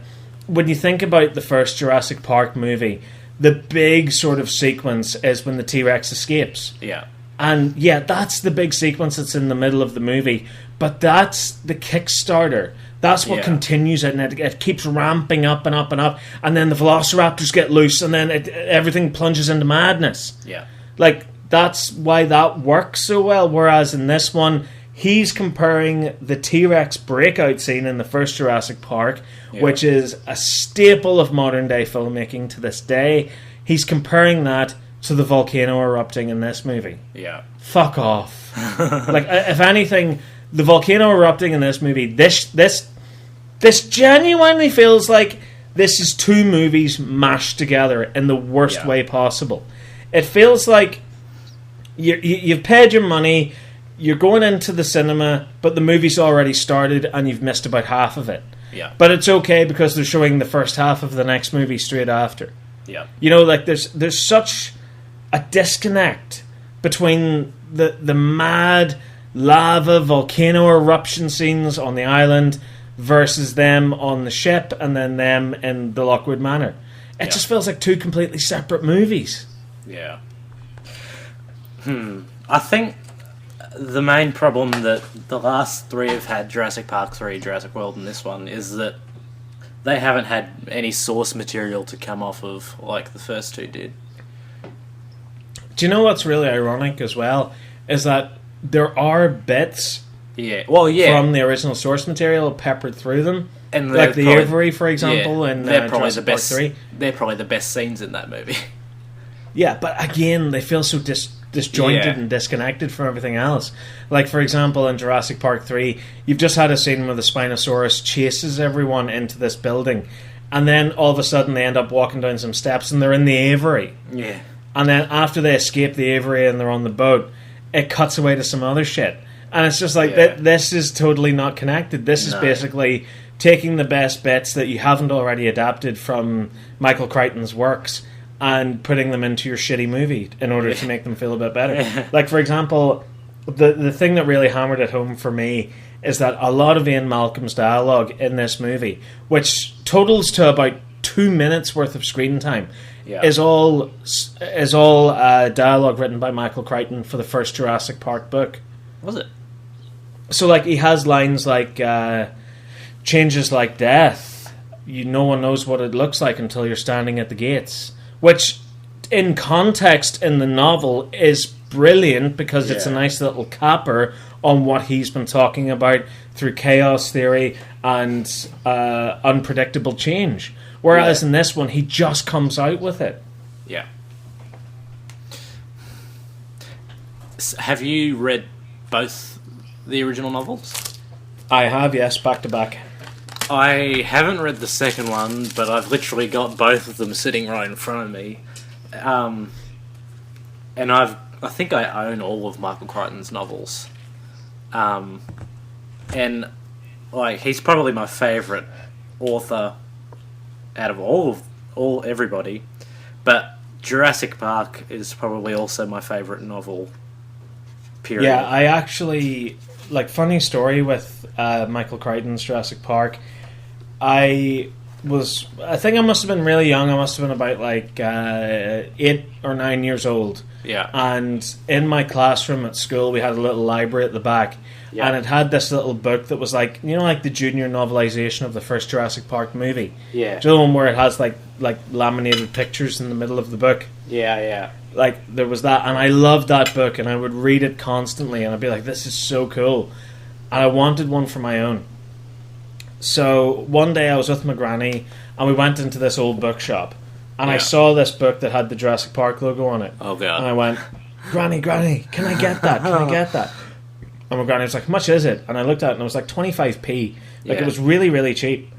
when you think about the first Jurassic Park movie, the big sort of sequence is when the T-Rex escapes. Yeah. And that's the big sequence that's in the middle of the movie, but that's the Kickstarter. That's what continues it, and it keeps ramping up and up and up, and then the velociraptors get loose, and then everything plunges into madness. Yeah. Like, that's why that works so well, whereas in this one, he's comparing the T-Rex breakout scene in the first Jurassic Park, which is a staple of modern-day filmmaking to this day. He's comparing that to the volcano erupting in this movie. Yeah. Fuck off. Like, if anything, the volcano erupting in this movie, this genuinely feels like this is two movies mashed together in the worst way possible. It feels like you've paid your money, you're going into the cinema, but the movie's already started and you've missed about half of it. Yeah. But it's okay because they're showing the first half of the next movie straight after. Yeah. You know, like there's such a disconnect between the mad lava volcano eruption scenes on the island versus them on the ship and then them in the Lockwood Manor. It just feels like two completely separate movies. Yeah. I think the main problem that the last three have had, Jurassic Park 3, Jurassic World, and this one, is that they haven't had any source material to come off of like the first two did. Do you know what's really ironic as well? Is that there are bits from the original source material peppered through them. And like the Avery, for example, and they're probably Jurassic the best. Park 3. They're probably the best scenes in that movie. Yeah, but again, they feel so disjointed and disconnected from everything else. Like, for example, in Jurassic Park 3, you've just had a scene where the Spinosaurus chases everyone into this building, and then all of a sudden they end up walking down some steps and they're in the Avery. Yeah. And then after they escape the Avery and they're on the boat, it cuts away to some other shit. And it's just like, this is totally not connected. This is basically taking the best bits that you haven't already adapted from Michael Crichton's works and putting them into your shitty movie in order to make them feel a bit better. Like, for example, the thing that really hammered it home for me is that a lot of Ian Malcolm's dialogue in this movie, which totals to about 2 minutes worth of screen time, is all dialogue written by Michael Crichton for the first Jurassic Park book. Was it? So, like, he has lines like, changes like death. No one knows what it looks like until you're standing at the gates. Which, in context in the novel, is brilliant because it's a nice little capper on what he's been talking about through chaos theory and unpredictable change. Whereas in this one, he just comes out with it. Yeah. Have you read both the original novels? I have, yes, back to back. I haven't read the second one, but I've literally got both of them sitting right in front of me. And I think I own all of Michael Crichton's novels. And like he's probably my favourite author out of everybody. But Jurassic Park is probably also my favourite novel. Period. Yeah, I actually, like, funny story with Michael Crichton's Jurassic Park. I think I must have been really young. I must have been about like 8 or 9 years old. Yeah. And in my classroom at school, we had a little library at the back and it had this little book that was like, you know, like the junior novelization of the first Jurassic Park movie. Yeah. Do you know the one where it has like laminated pictures in the middle of the book? Yeah. Like, there was that, and I loved that book, and I would read it constantly, and I'd be like, this is so cool. And I wanted one for my own. So one day I was with my granny, and we went into this old bookshop, and I saw this book that had the Jurassic Park logo on it. Oh, God. And I went, Granny, can I get that? Can I get that? And my granny was like, how much is it? And I looked at it, and it was like 25p. Like, it was really, really cheap.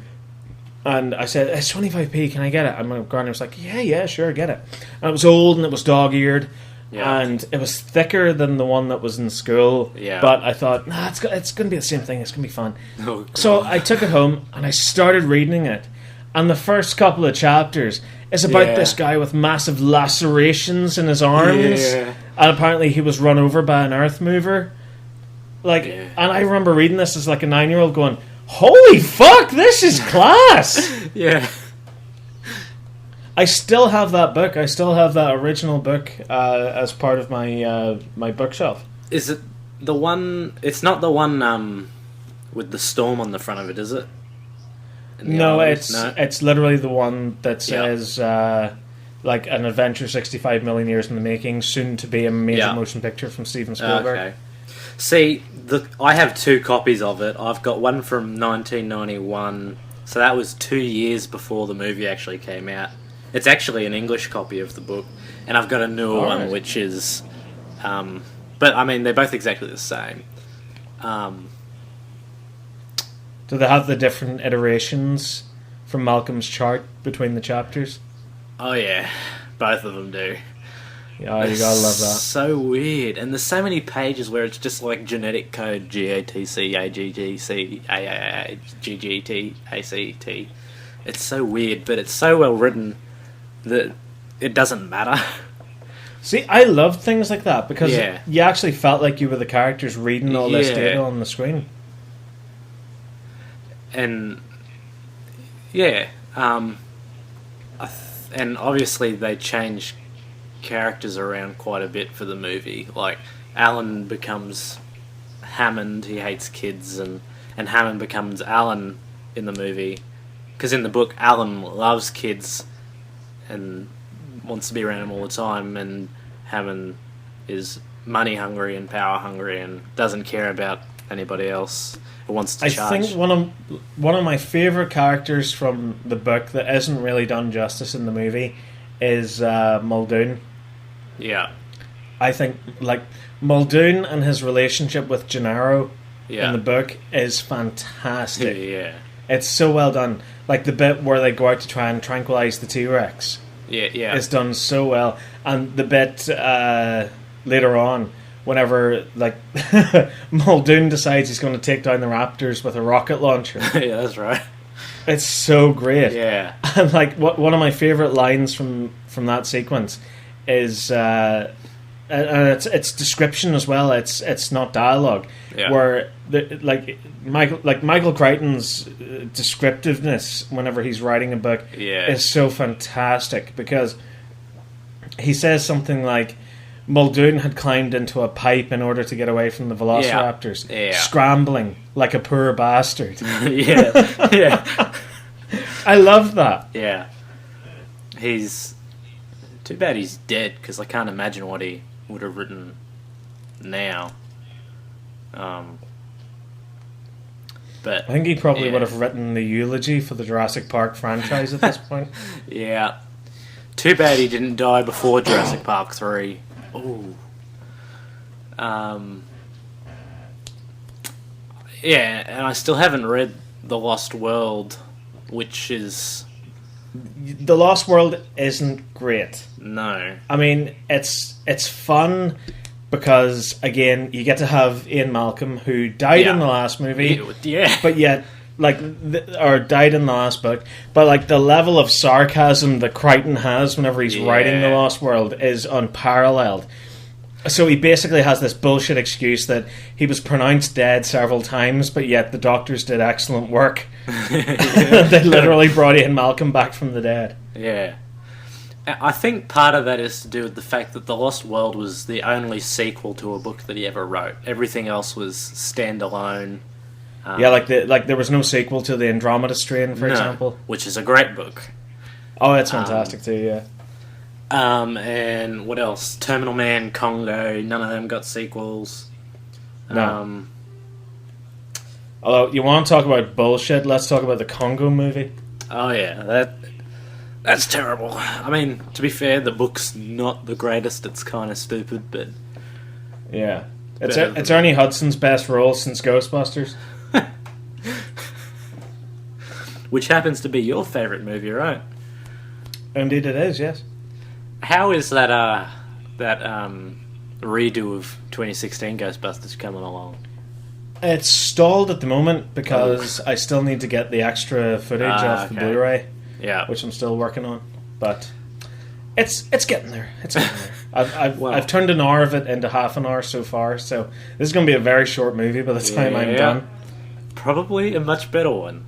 And I said, it's 25p, can I get it? And my granny was like, yeah, sure, get it. And it was old, and it was dog-eared, and it was thicker than the one that was in school. Yeah. But I thought, it's going to be the same thing, it's going to be fun. Oh, so I took it home, and I started reading it. And the first couple of chapters is about this guy with massive lacerations in his arms. Yeah. And apparently he was run over by an earth mover. And I remember reading this as like a 9-year-old going, holy fuck, this is class! Yeah. I still have that book. I still have that original book as part of my my bookshelf. Is it the one... It's not the one with the storm on the front of it, is it? No, it's literally the one that says like an adventure 65 million years in the making, soon to be a major motion picture from Steven Spielberg. Okay. See, I have 2 copies of it. I've got one from 1991, so that was 2 years before the movie actually came out. It's actually an English copy of the book, and I've got a newer one, which is... but, I mean, they're both exactly the same. Do they have the different iterations from Malcolm's chart between the chapters? Oh, yeah. Both of them do. Yeah, you gotta love that. So weird. And there's so many pages where it's just like genetic code GATC, AGGC, GGT, ACT. It's so weird, but it's so well written that it doesn't matter. See, I love things like that because you actually felt like you were the characters reading all this data on the screen. And and obviously they changed characters around quite a bit for the movie. Like Alan becomes Hammond, he hates kids, and Hammond becomes Alan in the movie. Because in the book, Alan loves kids and wants to be around them all the time, and Hammond is money hungry and power hungry and doesn't care about anybody else. Wants to charge. I think one of my favourite characters from the book that isn't really done justice in the movie is Muldoon. Yeah. I think like Muldoon and his relationship with Gennaro in the book is fantastic. Yeah. It's so well done. Like the bit where they go out to try and tranquilize the T-Rex. Yeah. It's done so well. And the bit later on, whenever like Muldoon decides he's going to take down the raptors with a rocket launcher. Yeah, that's right. It's so great. Yeah. And like one of my favourite lines from that sequence is and it's description as well. It's not dialogue. Yeah. Where Michael Crichton's descriptiveness whenever he's writing a book is so fantastic because he says something like Muldoon had climbed into a pipe in order to get away from the velociraptors, scrambling like a poor bastard. Yeah. I love that. Yeah. He's... Too bad he's dead, because I can't imagine what he would have written now. But I think he probably would have written the eulogy for the Jurassic Park franchise at this point. Yeah. Too bad he didn't die before Jurassic Park 3. Ooh. Yeah, and I still haven't read The Lost World, which is... The Lost World isn't great. No. I mean, it's fun because, again, you get to have Ian Malcolm, who died in the last movie. Yeah. But yet, or died in the last book. But, like, the level of sarcasm that Crichton has whenever he's writing The Lost World is unparalleled. So he basically has this bullshit excuse that he was pronounced dead several times, but yet the doctors did excellent work. They literally brought Ian Malcolm back from the dead. Yeah. I think part of that is to do with the fact that The Lost World was the only sequel to a book that he ever wrote. Everything else was standalone. Yeah, like there was no sequel to the Andromeda Strain, for example, which is a great book. Oh, it's fantastic too. Yeah. And what else? Terminal Man, Congo. None of them got sequels. No. Although you want to talk about bullshit, let's talk about the Congo movie. Oh yeah, that's terrible. I mean, to be fair, the book's not the greatest. It's kind of stupid, but yeah, it's Ernie Hudson's best role since Ghostbusters. Which happens to be your favourite movie, right? Indeed it is, yes. How is that redo of 2016 Ghostbusters coming along? It's stalled at the moment because I still need to get the extra footage off the Blu-ray, which I'm still working on. But it's getting there. It's getting there. I've turned an hour of it into half an hour so far, so this is going to be a very short movie by the time I'm done. Probably a much better one.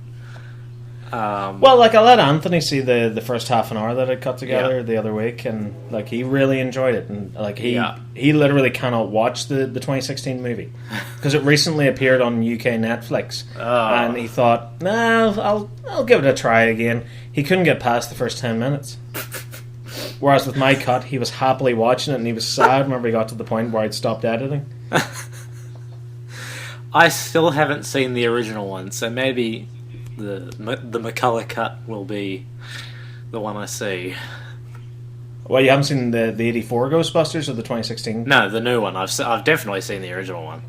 Well, like I let Anthony see the first half an hour that I cut together the other week, and like he really enjoyed it, and like he literally cannot watch the 2016 movie because it recently appeared on UK Netflix, and he thought, nah, I'll give it a try again. He couldn't get past the first 10 minutes. Whereas with my cut, he was happily watching it, and he was sad whenever he got to the point where I'd stopped editing. I still haven't seen the original one, so maybe the McCullough cut will be the one I see. Well, you haven't seen the 84 Ghostbusters or the 2016? No, the new one. I've definitely seen the original one.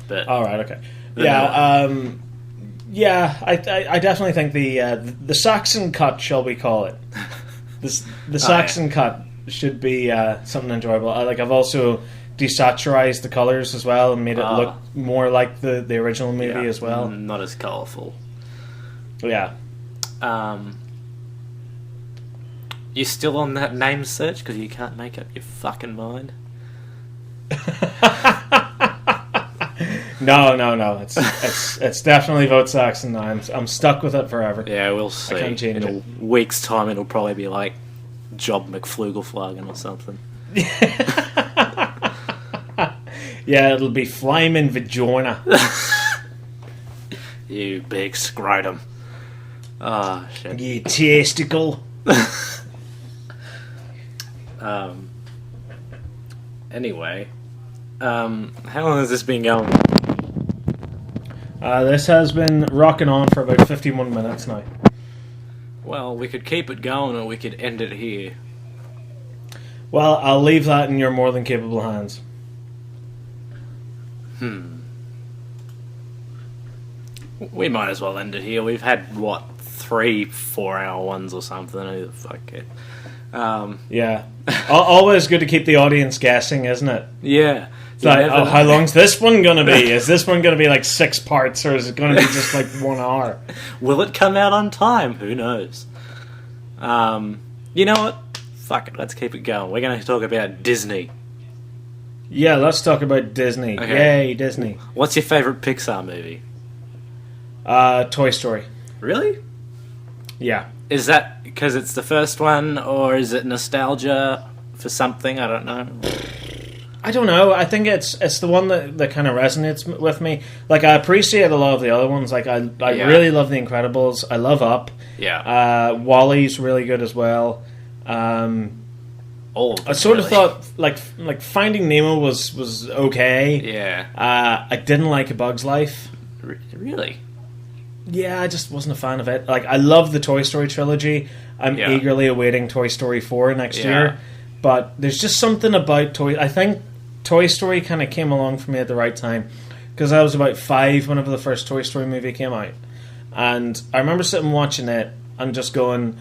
But all right, okay. I definitely think the Saxon cut, shall we call it? The Saxon cut should be something enjoyable. I've also desaturized the colors as well and made it look more like the original movie as well. Not as colourful. Yeah. You still on that name search because you can't make up your fucking mind? No. It's definitely Vote Saxon now. I'm stuck with it forever. Yeah, we'll see. I can't change in a week's time, it'll probably be like Job McFlugelflagen or something. Yeah, it'll be Flyman Vagina. You big scrotum. Oh, shit. You testicle. Anyway, how long has this been going? This has been rocking on for about 51 minutes now. Well, we could keep it going or we could end it here. Well, I'll leave that in your more than capable hands. We might as well end it here. We've had, 3 4-hour ones or something. Who the fuck cares? Yeah. Always good to keep the audience guessing, isn't it? Yeah. Like, how long's this one going to be? Is this one going to be like 6 parts, or is it going to be just like 1 hour? Will it come out on time? Who knows? You know what? Fuck it, let's keep it going. We're going to talk about Disney. Yeah, let's talk about Disney. Okay. Yay, Disney. What's your favourite Pixar movie? Toy Story. Really? Yeah. Is that because it's the first one, or is it nostalgia for something? I don't know. I don't know. I think it's the one that kind of resonates with me. Like, I appreciate a lot of the other ones. Like, I really love The Incredibles. I love Up. Yeah. WALL-E's really good as well. I sort of thought like Finding Nemo was okay. Yeah. I didn't like A Bug's Life. Really? Yeah, I just wasn't a fan of it. Like, I love the Toy Story trilogy. I'm eagerly awaiting Toy Story 4 next year. But there's just something about I think Toy Story kind of came along for me at the right time. Because I was about 5 whenever the first Toy Story movie came out. And I remember sitting watching it and just going,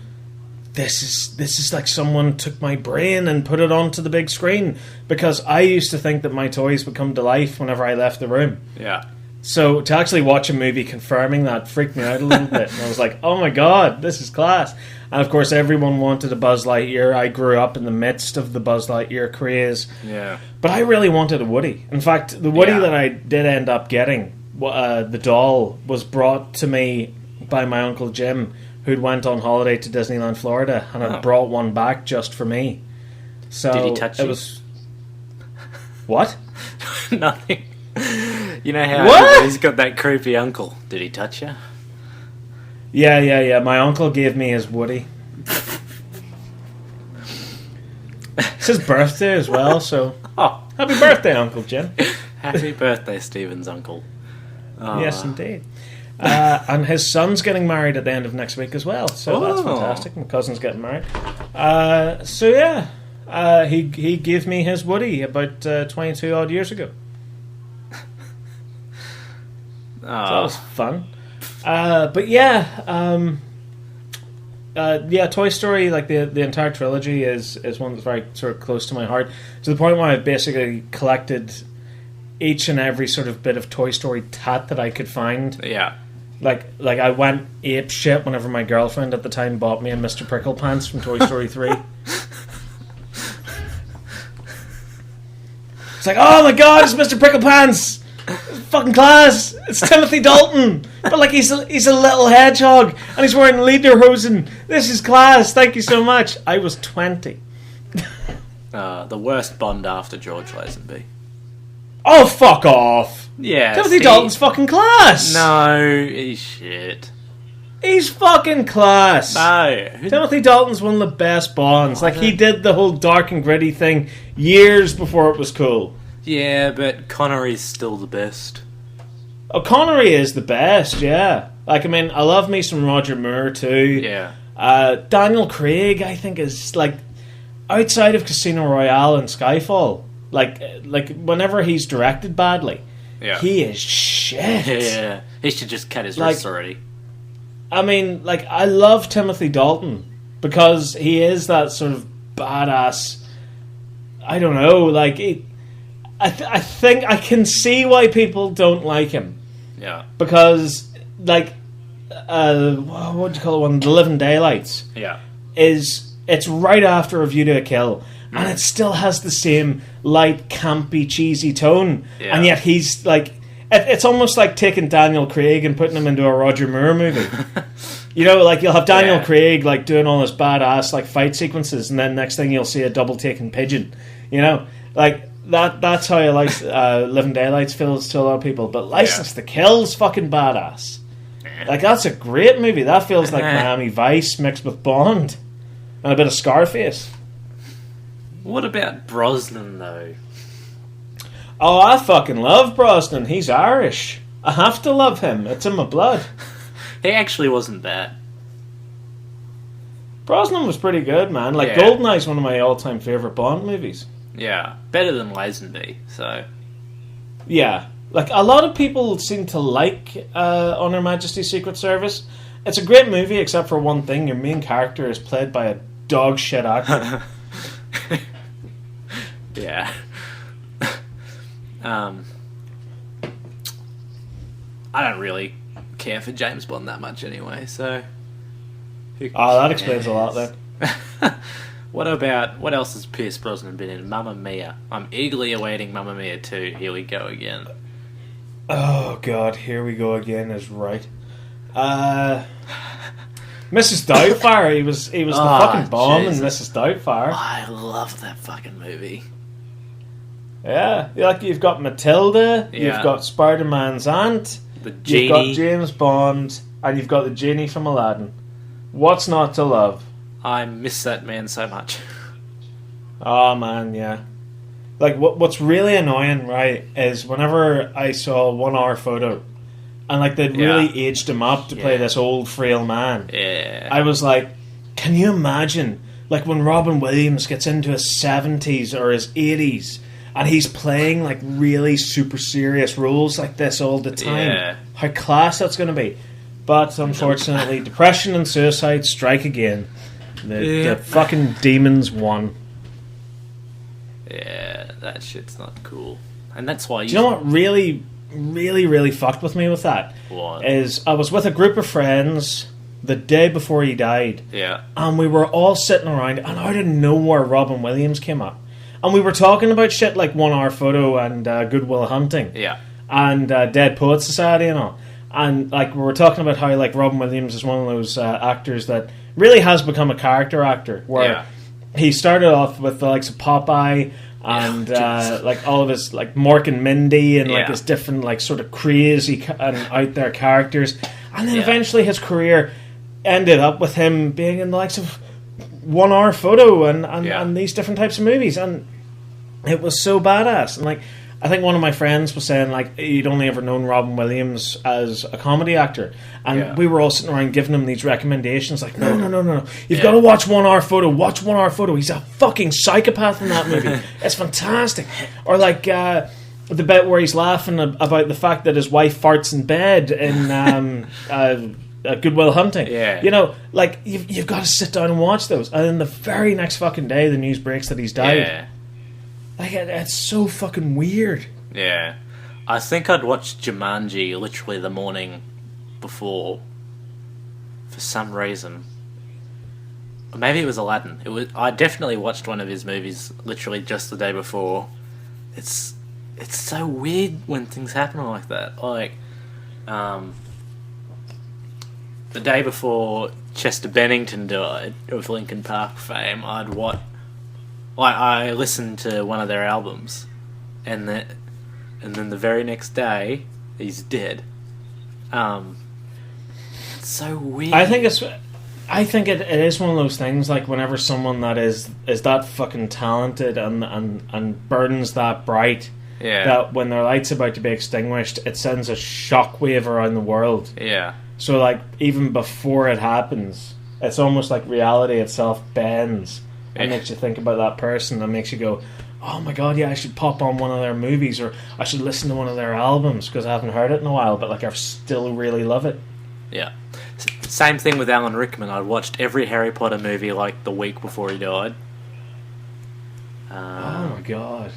this is like someone took my brain and put it onto the big screen. Because I used to think that my toys would come to life whenever I left the room. Yeah. So to actually watch a movie confirming that freaked me out a little bit. And I was like, oh my god, this is class. And of course everyone wanted a Buzz Lightyear. I grew up in the midst of the Buzz Lightyear craze. Yeah. But I really wanted a Woody. In fact, the Woody that I did end up getting, the doll, was brought to me by my Uncle Jim, who'd went on holiday to Disneyland, Florida, and had brought one back just for me. So did he touch it you? was what? Nothing. You know how What? he's got that creepy uncle. Did he touch you? Yeah. My uncle gave me his Woody. It's his birthday as well, so happy birthday, Uncle Jim. Happy birthday, Stephen's uncle. Yes, indeed. And his son's getting married at the end of next week as well, so that's fantastic. My cousin's getting married. He gave me his Woody about 22 odd years ago. So that was fun. Toy Story, like the entire trilogy, is one that's very sort of close to my heart, to the point where I've basically collected each and every sort of bit of Toy Story tat that I could find. Yeah. Like I went ape shit whenever my girlfriend at the time bought me a Mr. Prickle Pants from Toy Story 3. It's like, oh my god, it's Mr. Prickle Pants! It's fucking class! It's Timothy Dalton! But like he's a little hedgehog and he's wearing lederhosen. This is class, thank you so much. I was 20. The worst Bond after George Lazenby. Oh, fuck off! Yeah, Timothy Dalton's fucking class! No, he's shit. He's fucking class! No. Timothy Dalton's one of the best Bonds. Like, he did the whole dark and gritty thing years before it was cool. Yeah, but Connery's still the best. Oh, Connery is the best, yeah. Like, I mean, I love me some Roger Moore, too. Yeah. Daniel Craig, I think, is, like, outside of Casino Royale and Skyfall, like whenever he's directed badly, he is shit. Yeah. He should just cut his wrists already. I mean, like, I love Timothy Dalton because he is that sort of badass. I don't know, like, I think I can see why people don't like him. Yeah. Because, like, what do you call it one? The Living Daylights. Yeah. It's right after A View to a Kill, and it still has the same light, campy, cheesy tone, and yet he's like, it's almost like taking Daniel Craig and putting him into a Roger Moore movie. You know, like you'll have Daniel Craig like doing all this badass like fight sequences, and then next thing you'll see a double taken pigeon. You know, like that's how I like Living Daylights feels to a lot of people. But License to Kill's fucking badass. Like that's a great movie. That feels like Miami Vice mixed with Bond and a bit of Scarface. What about Brosnan though? Oh, I fucking love Brosnan. He's Irish. I have to love him. It's in my blood. He actually wasn't bad. Brosnan was pretty good, man. Like, GoldenEye's one of my all-time favourite Bond movies. Yeah, better than Lazenby, so... Yeah. Like, a lot of people seem to like On Her Majesty's Secret Service. It's a great movie, except for one thing. Your main character is played by a dog shit actor. Yeah. I don't really care for James Bond that much anyway, so... that explains a lot then. What else has Pierce Brosnan been in? Mamma Mia. I'm eagerly awaiting Mamma Mia 2. Here we go again. Oh god, here we go again is right. Mrs. Doubtfire, he was the fucking bomb in Mrs. Doubtfire. I love that fucking movie. Yeah, like you've got Matilda, you've got Spider-Man's aunt, the genie. You've got James Bond, and you've got the genie from Aladdin. What's not to love? I miss that man so much. Oh man, yeah. Like what's really annoying, right, is whenever I saw 1 Hour Photo, and like they'd really aged him up to play this old frail man. Yeah. I was like, can you imagine, like when Robin Williams gets into his 70s or his 80s, and he's playing like really super serious roles like this all the time? Yeah. How class that's going to be. But unfortunately, depression and suicide strike again. The fucking demons won. Yeah, that shit's not cool. And that's why Do you know what really, really, really fucked with me with that? What? Is I was with a group of friends the day before he died. Yeah. And we were all sitting around, and out of nowhere Robin Williams came up. And we were talking about shit like 1 Hour Photo and Good Will Hunting. Yeah. And Dead Poets Society and all. And like we were talking about how like Robin Williams is one of those actors that really has become a character actor, where he started off with the likes of Popeye and like all of his like Mork and Mindy and like his different like sort of crazy and out there characters, and then eventually his career ended up with him being in the likes of 1 Hour Photo and these different types of movies, and it was so badass. And like I think one of my friends was saying like he'd only ever known Robin Williams as a comedy actor, and we were all sitting around giving him these recommendations like no, you've got to watch 1 Hour Photo, watch 1 Hour Photo, he's a fucking psychopath in that movie. It's fantastic. Or like the bit where he's laughing about the fact that his wife farts in bed in Good Will Hunting. You know, like you've got to sit down and watch those, and then the very next fucking day the news breaks that he's died. Like, it's so fucking weird. Yeah. I think I'd watched Jumanji literally the morning before for some reason. Or maybe it was Aladdin. I definitely watched one of his movies literally just the day before. It's so weird when things happen like that. Like, the day before Chester Bennington died of Linkin Park fame, I listened to one of their albums, and then the very next day, he's dead. It's so weird. I think it is one of those things. Like whenever someone that is that fucking talented and burns that bright, that when their light's about to be extinguished, it sends a shockwave around the world. Yeah. So like even before it happens, it's almost like reality itself bends. It makes you think about that person and makes you go, oh my god, yeah, I should pop on one of their movies, or I should listen to one of their albums because I haven't heard it in a while, but like I still really love it. Yeah. Same thing with Alan Rickman. I watched every Harry Potter movie like the week before he died. Oh my god.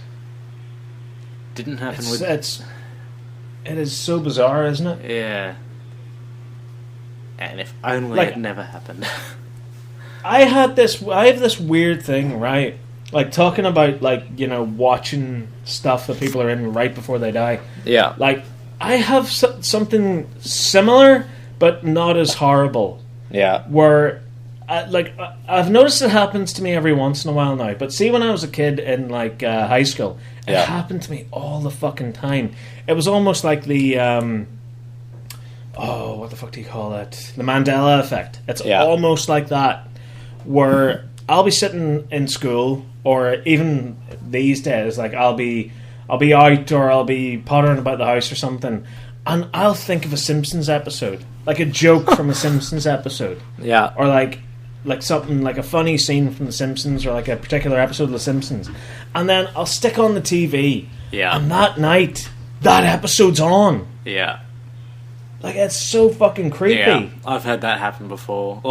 Didn't happen it is so bizarre, isn't it? Yeah. And if only it never happened. I have this weird thing, right? Like talking about like, you know, watching stuff that people are in right before they die. Yeah. Like I have something similar, but not as horrible. Yeah. Where, I've noticed it happens to me every once in a while now. But see, when I was a kid in like high school, it happened to me all the fucking time. It was almost like the what the fuck do you call it? The Mandela effect. It's almost like that. Where I'll be sitting in school, or even these days, like I'll be out, or I'll be pottering about the house or something, and I'll think of a Simpsons episode, like a joke from a Simpsons episode, or like something like a funny scene from the Simpsons, or like a particular episode of the Simpsons, and then I'll stick on the TV, and that night that episode's on. Like it's so fucking creepy. I've had that happen before.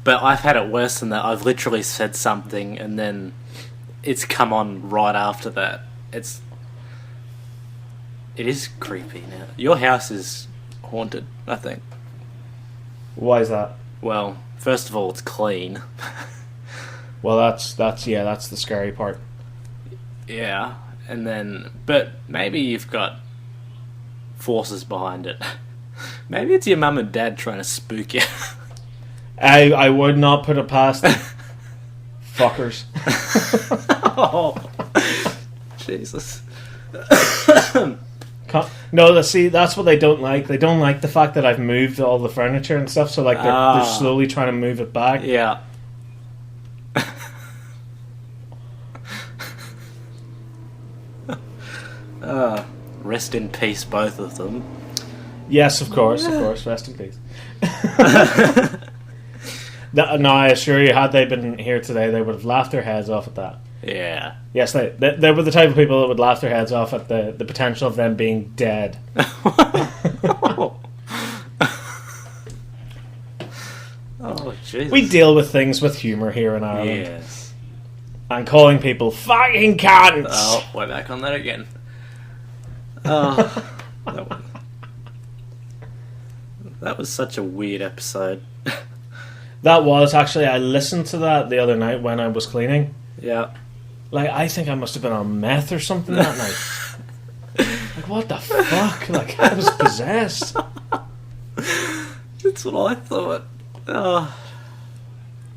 But I've had it worse than that. I've literally said something and then it's come on right after that. It is creepy now. Your house is haunted, I think. Why is that? Well, first of all, it's clean. Well, that's the scary part. Yeah, and then, but maybe you've got forces behind it. Maybe it's your mum and dad trying to spook you. I would not put it past them. Fuckers. Oh, Jesus. No, see, that's what they don't like. They don't like the fact that I've moved all the furniture and stuff, so like they're slowly trying to move it back. Yeah. Rest in peace, both of them. Yes, of course, rest in peace. No, I assure you, had they been here today, they would have laughed their heads off at that. Yeah. Yes, they were the type of people that would laugh their heads off at the potential of them being dead. Oh, Jesus. We deal with things with humour here in Ireland. Yes. And calling people fucking cunts. Oh, we're back on that again. Oh, that was such a weird episode. That was, actually, I listened to that the other night when I was cleaning. Yeah. Like, I think I must have been on meth or something that night. Like, what the fuck? Like, I was possessed. That's what I thought. Oh,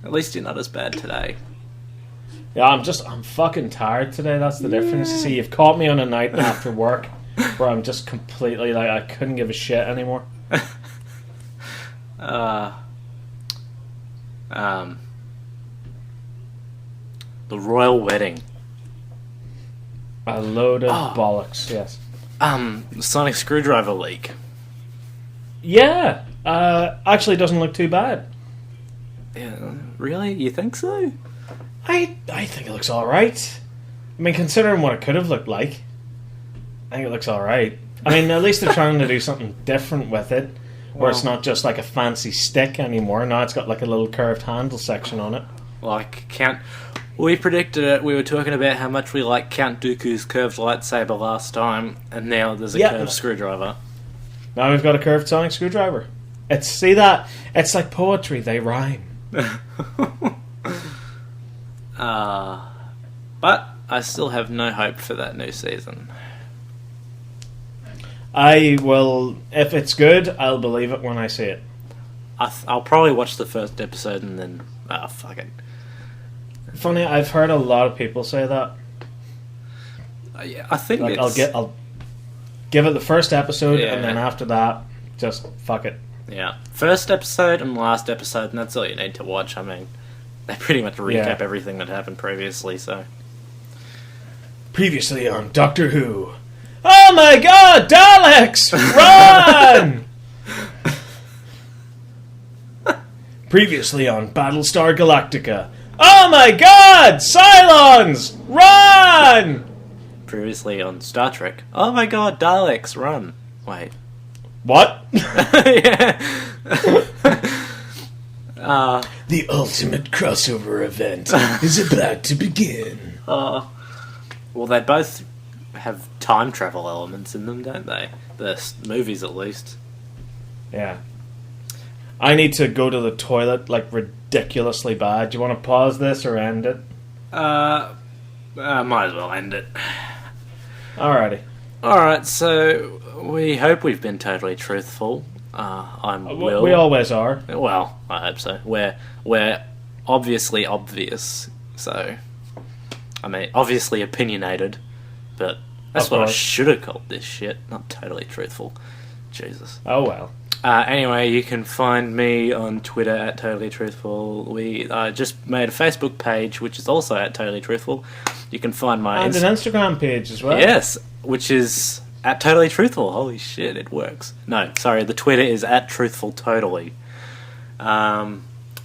at least you're not as bad today. Yeah, I'm fucking tired today. That's the difference. See, you've caught me on a night after work where I'm just completely like I couldn't give a shit anymore. The royal wedding. A load of bollocks. Yes. The sonic screwdriver leak. Yeah. Actually, doesn't look too bad. Yeah, really? You think so? I think it looks all right. I mean, considering what it could have looked like, I think it looks all right. I mean, at least they're trying to do something different with it, where it's not just like a fancy stick anymore. Now it's got like a little curved handle section on it. Like we predicted it. We were talking about how much we like Count Dooku's curved lightsaber last time, and now there's a curved screwdriver. Now we've got a curved sonic screwdriver. See that? It's like poetry. They rhyme. But I still have no hope for that new season. I will, if it's good, I'll believe it when I see it. I'll probably watch the first episode and then fuck it. Funny, I've heard a lot of people say that. Yeah, I think like I'll give it the first episode, and then after that, just fuck it. Yeah, first episode and last episode, and that's all you need to watch. I mean, they pretty much recap everything that happened previously. So, previously on Doctor Who. Oh my God, Daleks, run! Previously on Battlestar Galactica. Oh my God, Cylons, run! Previously on Star Trek. Oh my God, Daleks, run! Wait. What? Yeah. The ultimate crossover event is about to begin. Well, they both have time travel elements in them, don't they? The movies, at least. Yeah. I need to go to the toilet, like, ridiculously bad. Do you want to pause this or end it? Might as well end it. Alrighty. Alright, so we hope we've been totally truthful. I'm Will. We always are. Well, I hope so. We're obviously obvious, so... I mean, obviously opinionated, but that's what I should have called this shit, not totally truthful. Jesus. Oh well. Anyway, you can find me on Twitter at Totally Truthful. We just made a Facebook page, which is also at Totally Truthful. You can find my... And an Instagram page as well. Yes, which is at Totally Truthful. Holy shit, it works. No, sorry, the Twitter is at Truthful Totally.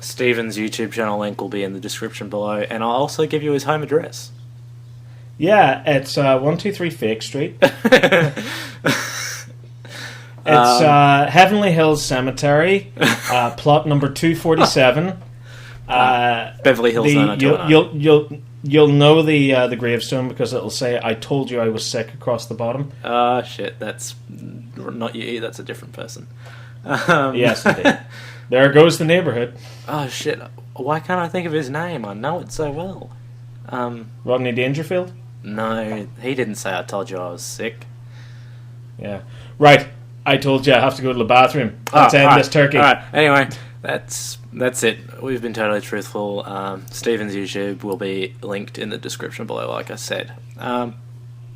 Stephen's YouTube channel link will be in the description below, and I'll also give you his home address. Yeah, it's 123 Fake Street. It's Heavenly Hills Cemetery, plot number 247. Beverly Hills 90210. You'll know the gravestone because it'll say, "I told you I was sick" across the bottom. Shit, that's not you. That's a different person. Yes, indeed. There goes the neighborhood. Oh shit! Why can't I think of his name? I know it so well. Rodney Dangerfield? No, he didn't say I told you I was sick. Yeah. Right. I told you I have to go to the bathroom. Let's end this turkey. Alright, anyway, that's it. We've been totally truthful. Stephen's YouTube will be linked in the description below, like I said. Bye.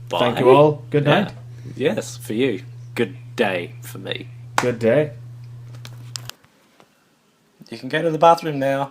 Thank you all. Good night. Yes, for you. Good day for me. Good day. You can go to the bathroom now.